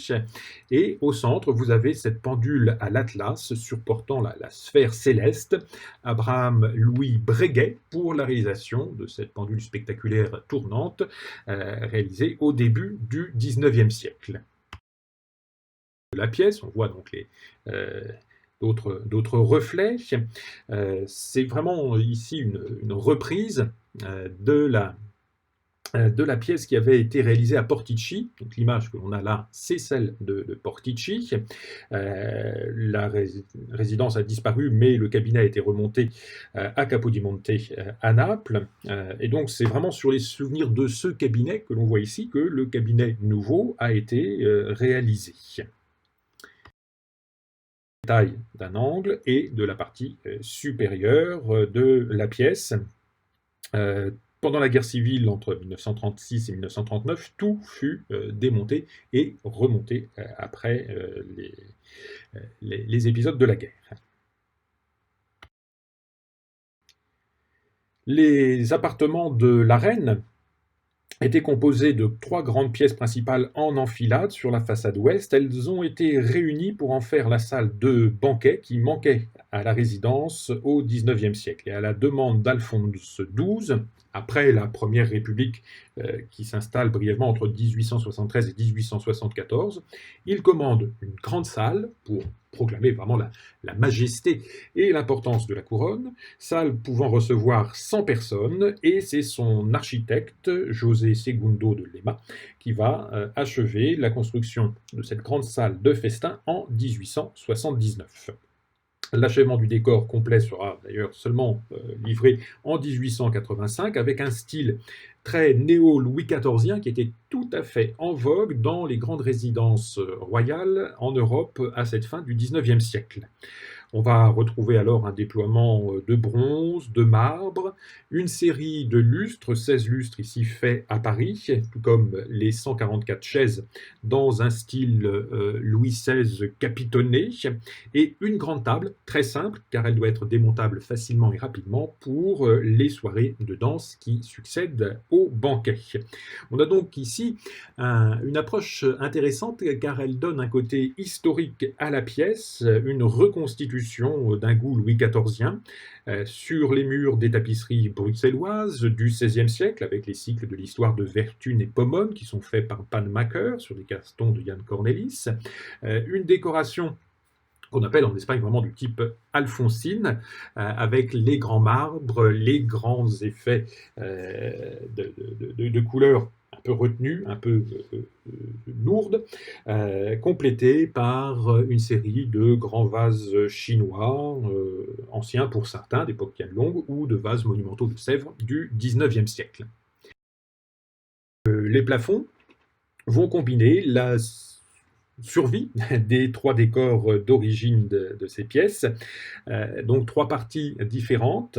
et au centre, vous avez cette pendule à l'atlas supportant la sphère céleste, Abraham Louis Breguet, pour la réalisation de cette pendule spectaculaire tournante, réalisée au début du 19e siècle. La pièce, on voit donc d'autres reflets. C'est vraiment ici une reprise de la pièce qui avait été réalisée à Portici. Donc l'image que l'on a là, c'est celle de Portici. La résidence a disparu, mais le cabinet a été remonté à Capodimonte à Naples. Et donc c'est vraiment sur les souvenirs de ce cabinet que l'on voit ici que le cabinet nouveau a été réalisé. Taille d'un angle et de la partie supérieure de la pièce. Pendant la guerre civile entre 1936 et 1939, tout fut démonté et remonté après les épisodes de la guerre. Les appartements de la reine étaient composés de 3 grandes pièces principales en enfilade sur la façade ouest. Elles ont été réunies pour en faire la salle de banquet qui manquait à la résidence au XIXe siècle. Et à la demande d'Alphonse XII, après la Première République qui s'installe brièvement entre 1873 et 1874, il commande une grande salle pour proclamer vraiment la majesté et l'importance de la couronne, salle pouvant recevoir 100 personnes, et c'est son architecte, José Segundo de Lema, qui va achever la construction de cette grande salle de festin en 1879. L'achèvement du décor complet sera d'ailleurs seulement livré en 1885 avec un style très néo-Louis XIVien qui était tout à fait en vogue dans les grandes résidences royales en Europe à cette fin du XIXe siècle. On va retrouver alors un déploiement de bronze, de marbre, une série de lustres, 16 lustres ici faits à Paris, tout comme les 144 chaises dans un style Louis XVI capitonné, et une grande table, très simple, car elle doit être démontable facilement et rapidement pour les soirées de danse qui succèdent au banquet. On a donc ici une approche intéressante car elle donne un côté historique à la pièce, une reconstitution d'un goût Louis XIVien, sur les murs des tapisseries bruxelloises du XVIe siècle, avec les cycles de l'histoire de Vertune et Pomone qui sont faits par Panmaker sur des castons de Jan Cornelis, une décoration qu'on appelle en Espagne vraiment du type alphonsine, avec les grands marbres, les grands effets de couleurs un peu retenues, un peu lourdes, complétées par une série de grands vases chinois, anciens pour certains, d'époque Qianlong, ou de vases monumentaux de Sèvres du XIXe siècle. Les plafonds vont combiner la survie des 3 décors d'origine de ces pièces. Donc 3 parties différentes.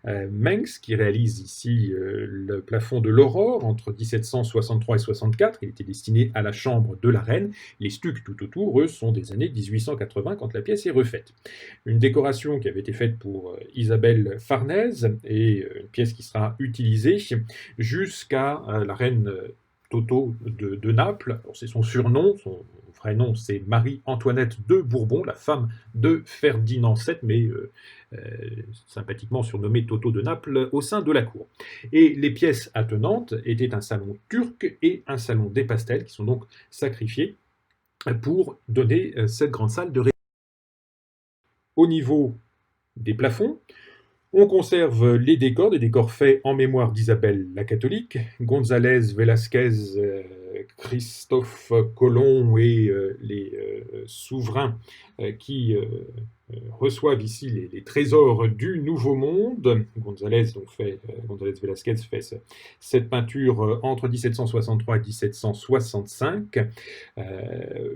Mengs qui réalise ici le plafond de l'Aurore entre 1763 et 64. Il était destiné à la chambre de la reine. Les stucs tout autour, eux, sont des années 1880 quand la pièce est refaite. Une décoration qui avait été faite pour Isabelle Farnèse et une pièce qui sera utilisée jusqu'à la reine Toto de Naples. C'est son surnom, son vrai nom c'est Marie-Antoinette de Bourbon, la femme de Ferdinand VII, mais sympathiquement surnommée Toto de Naples au sein de la cour. Et les pièces attenantes étaient un salon turc et un salon des pastels qui sont donc sacrifiés pour donner cette grande salle de réunion. Au niveau des plafonds, On conserve les décors, des décors faits en mémoire d'Isabelle la catholique, González, Velázquez, Christophe Colomb et les souverains qui reçoivent ici les trésors du Nouveau Monde. González Velázquez fait cette peinture entre 1763 et 1765.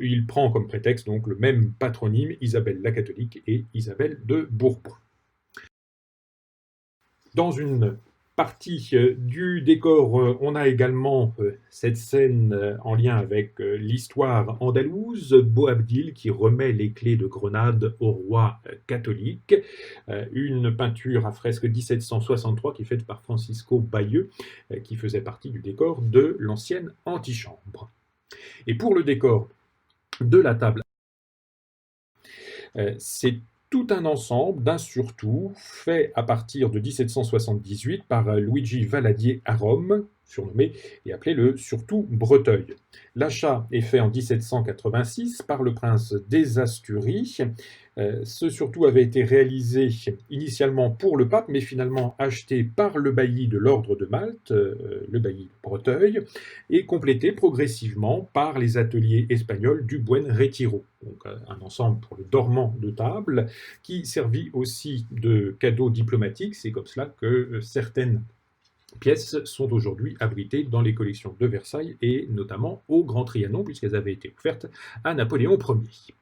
Il prend comme prétexte donc le même patronyme, Isabelle la catholique et Isabelle de Bourbon. Dans une partie du décor, on a également cette scène en lien avec l'histoire andalouse, Boabdil qui remet les clés de Grenade au roi catholique, une peinture à fresque 1763 qui est faite par Francisco Bayeux, qui faisait partie du décor de l'ancienne antichambre. Et pour le décor de la table, c'est tout un ensemble d'un surtout fait à partir de 1778 par Luigi Valadier à Rome, surnommé et appelé le surtout Breteuil. L'achat est fait en 1786 par le prince des Asturies. Ce surtout avait été réalisé initialement pour le pape, mais finalement acheté par le bailli de l'ordre de Malte, le bailli de Breteuil, et complété progressivement par les ateliers espagnols du Buen Retiro. Donc un ensemble pour le dormant de table, qui servit aussi de cadeau diplomatique. C'est comme cela que certaines pièces sont aujourd'hui abritées dans les collections de Versailles et notamment au Grand Trianon, puisqu'elles avaient été offertes à Napoléon Ier.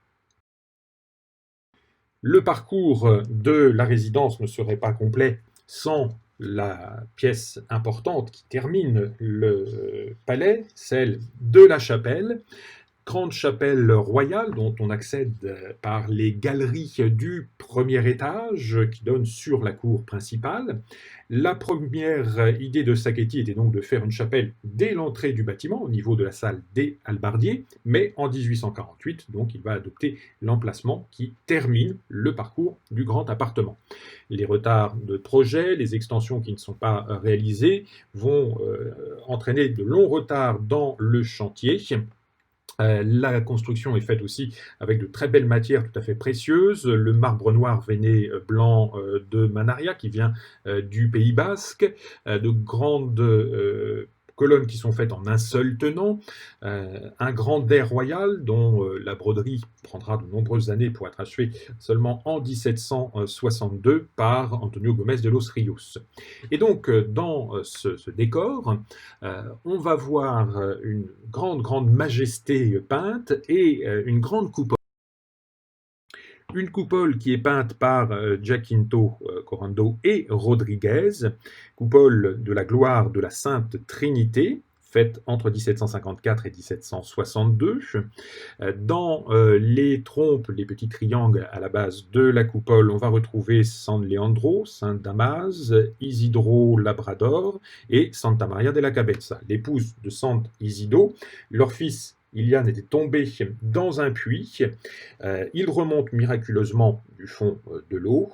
Le parcours de la résidence ne serait pas complet sans la pièce importante qui termine le palais, celle de la chapelle. Grande chapelle royale dont on accède par les galeries du premier étage qui donnent sur la cour principale. La première idée de Sacchetti était donc de faire une chapelle dès l'entrée du bâtiment, au niveau de la salle des hallebardiers, mais en 1848, donc il va adopter l'emplacement qui termine le parcours du grand appartement. Les retards de projet, les extensions qui ne sont pas réalisées vont entraîner de longs retards dans le chantier. La construction est faite aussi avec de très belles matières tout à fait précieuses. Le marbre noir veiné blanc de Manaria qui vient du Pays Basque, de grandes colonnes qui sont faites en un seul tenant, un grand dais royal dont la broderie prendra de nombreuses années pour être achevée seulement en 1762 par Antonio Gómez de los Ríos. Et donc dans ce décor, on va voir une grande majesté peinte et une grande coupole. Une coupole qui est peinte par Giacinto Corando et Rodriguez, coupole de la gloire de la Sainte Trinité, faite entre 1754 et 1762. Dans les trompes, les petits triangles à la base de la coupole, on va retrouver San Leandro, Saint Damas, Isidro Labrador et Santa Maria de la Cabeza, l'épouse de Sant Isidro. Leur fils Iliane était tombé dans un puits. Il remonte miraculeusement du fond de l'eau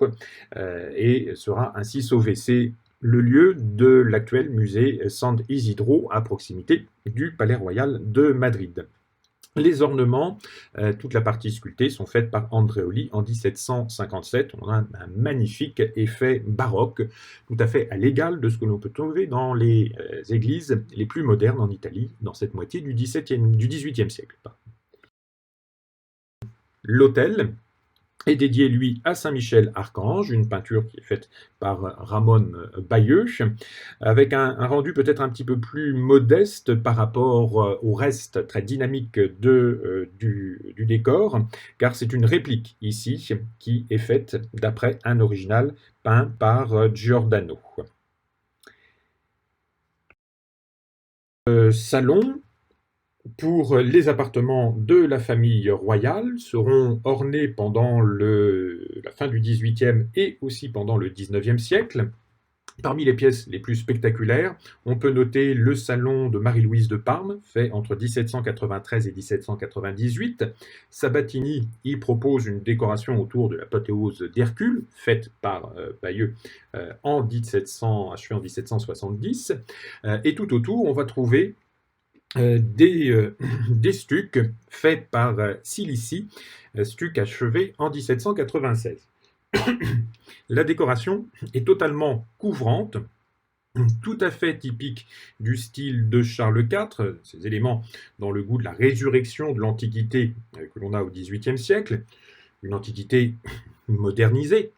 et sera ainsi sauvé. C'est le lieu de l'actuel musée Sant Isidro à proximité du Palais Royal de Madrid. Les ornements, toute la partie sculptée, sont faites par Andreoli en 1757. On a un magnifique effet baroque, tout à fait à l'égal de ce que l'on peut trouver dans les églises les plus modernes en Italie, dans cette moitié du XVIIIe siècle. L'autel est dédié, lui, à Saint-Michel Archange, une peinture qui est faite par Ramon Bayeux, avec un rendu peut-être un petit peu plus modeste par rapport au reste très dynamique du décor, car c'est une réplique ici qui est faite d'après un original peint par Giordano. Salon pour les appartements de la famille royale seront ornés pendant la fin du XVIIIe et aussi pendant le XIXe siècle. Parmi les pièces les plus spectaculaires, on peut noter le salon de Marie-Louise de Parme, fait entre 1793 et 1798. Sabatini y propose une décoration autour de l'apothéose d'Hercule, faite par Bayeux achevée en 1770. Et tout autour, on va trouver des stucs faits par Silici, stucs achevés en 1796. La décoration est totalement couvrante, tout à fait typique du style de Charles IV, ces éléments dans le goût de la résurrection de l'Antiquité que l'on a au XVIIIe siècle, une Antiquité modernisée,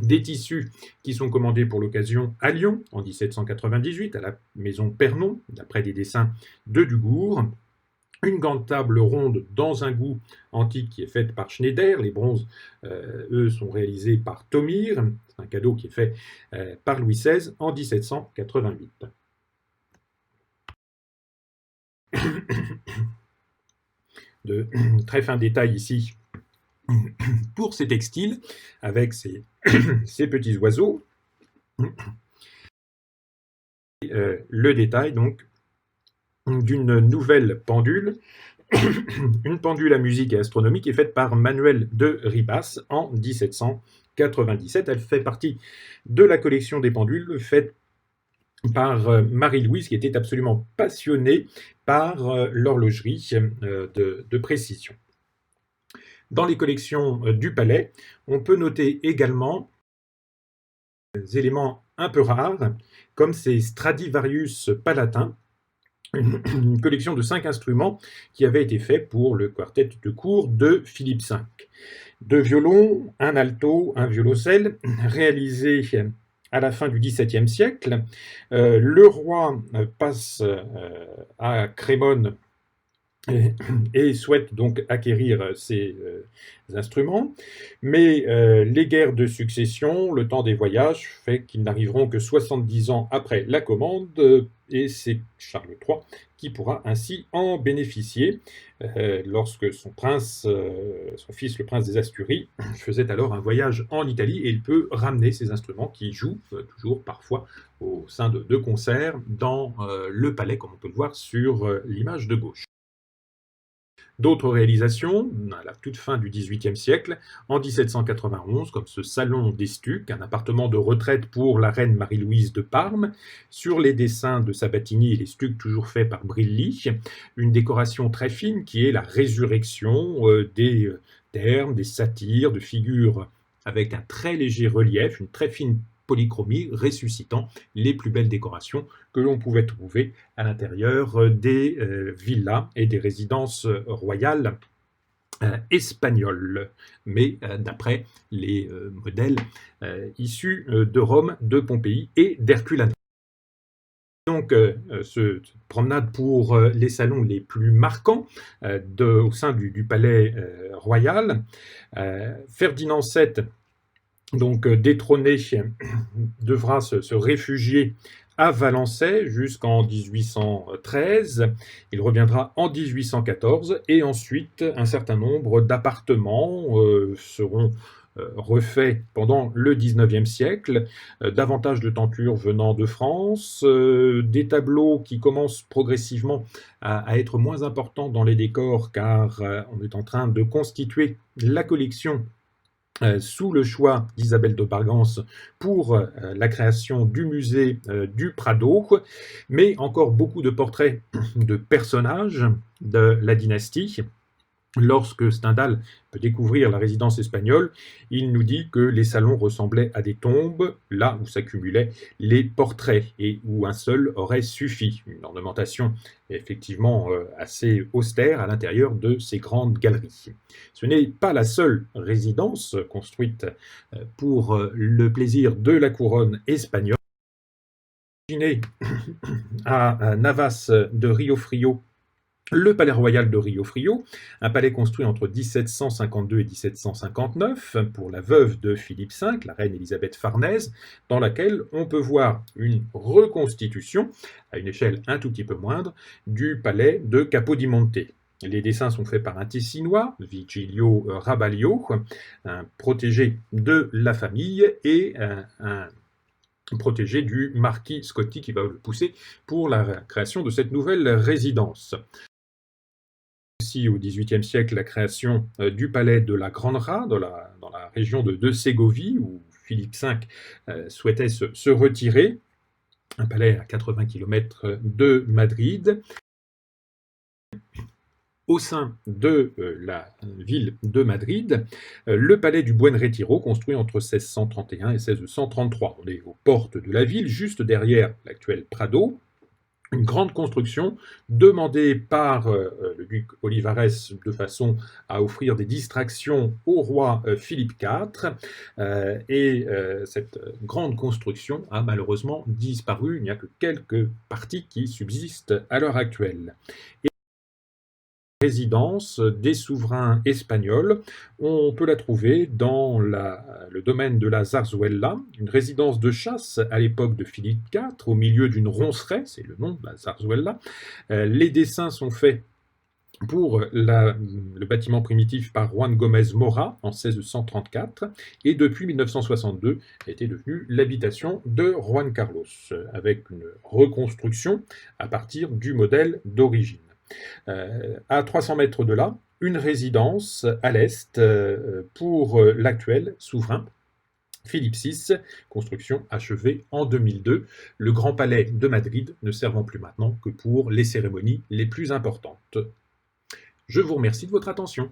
des tissus qui sont commandés pour l'occasion à Lyon en 1798 à la maison Pernon, d'après des dessins de Dugourc. Une grande table ronde dans un goût antique qui est faite par Schneider. Les bronzes, eux, sont réalisés par Thomire. C'est un cadeau qui est fait par Louis XVI en 1788. De très fins détails ici pour ces textiles avec ces petits oiseaux. Le détail donc d'une nouvelle pendule, une pendule à musique et astronomie qui est faite par Manuel de Ribas en 1797. Elle fait partie de la collection des pendules faite par Marie-Louise, qui était absolument passionnée par l'horlogerie de précision. Dans les collections du palais, on peut noter également des éléments un peu rares, comme ces Stradivarius palatins, une collection de 5 instruments qui avait été faite pour le quartet de cour de Philippe V. 2 violons, un alto, un violoncelle, réalisés à la fin du XVIIe siècle. Le roi passe à Crémone et souhaite donc acquérir ces instruments. Mais les guerres de succession, le temps des voyages, fait qu'ils n'arriveront que 70 ans après la commande, et c'est Charles III qui pourra ainsi en bénéficier, lorsque son fils, le prince des Asturies, faisait alors un voyage en Italie, et il peut ramener ces instruments qui jouent toujours parfois au sein de concerts dans le palais, comme on peut le voir sur l'image de gauche. D'autres réalisations, à la toute fin du XVIIIe siècle, en 1791, comme ce salon des Stucs, un appartement de retraite pour la reine Marie-Louise de Parme, sur les dessins de Sabatini et les Stucs toujours faits par Brilly, une décoration très fine qui est la résurrection des termes, des satyres, de figures avec un très léger relief, une très fine polychromie, ressuscitant les plus belles décorations que l'on pouvait trouver à l'intérieur des villas et des résidences royales espagnoles, mais d'après les modèles issus de Rome, de Pompéi et d'Herculanum. Donc, cette promenade pour les salons les plus marquants au sein du palais royal. Ferdinand VII, donc détrôné, devra se réfugier à Valençay jusqu'en 1813. Il reviendra en 1814 et ensuite un certain nombre d'appartements seront refaits pendant le XIXe siècle, davantage de tentures venant de France, des tableaux qui commencent progressivement à être moins importants dans les décors car on est en train de constituer la collection sous le choix d'Isabelle de Bargance pour la création du musée du Prado, mais encore beaucoup de portraits de personnages de la dynastie. Lorsque Stendhal peut découvrir la résidence espagnole, il nous dit que les salons ressemblaient à des tombes, là où s'accumulaient les portraits et où un seul aurait suffi. Une ornementation effectivement assez austère à l'intérieur de ces grandes galeries. Ce n'est pas la seule résidence construite pour le plaisir de la couronne espagnole. Imaginez à Navas de Rio Frio le palais royal de Rio Frio, un palais construit entre 1752 et 1759 pour la veuve de Philippe V, la reine Élisabeth Farnèse, dans laquelle on peut voir une reconstitution, à une échelle un tout petit peu moindre, du palais de Capodimonte. Les dessins sont faits par un Tessinois, Vigilio Rabaglio, un protégé de la famille, et un protégé du marquis Scotti qui va le pousser pour la création de cette nouvelle résidence. Aussi au XVIIIe siècle la création du palais de la Grandra dans la région de Ségovie où Philippe V souhaitait se retirer, un palais à 80 km de Madrid. Au sein de la ville de Madrid, le palais du Buen Retiro, construit entre 1631 et 1633. On est aux portes de la ville, juste derrière l'actuel Prado. Une grande construction demandée par le duc Olivares de façon à offrir des distractions au roi Philippe IV. Cette grande construction a malheureusement disparu. Il n'y a que quelques parties qui subsistent à l'heure actuelle. Résidence des souverains espagnols. On peut la trouver dans le domaine de la Zarzuela, une résidence de chasse à l'époque de Philippe IV, au milieu d'une ronceraie, c'est le nom de la Zarzuela. Les dessins sont faits pour le bâtiment primitif par Juan Gómez Mora en 1634, et depuis 1962 a été devenu l'habitation de Juan Carlos, avec une reconstruction à partir du modèle d'origine. À 300 mètres de là, une résidence à l'est pour l'actuel souverain Philippe VI, construction achevée en 2002, le Grand Palais de Madrid ne servant plus maintenant que pour les cérémonies les plus importantes. Je vous remercie de votre attention.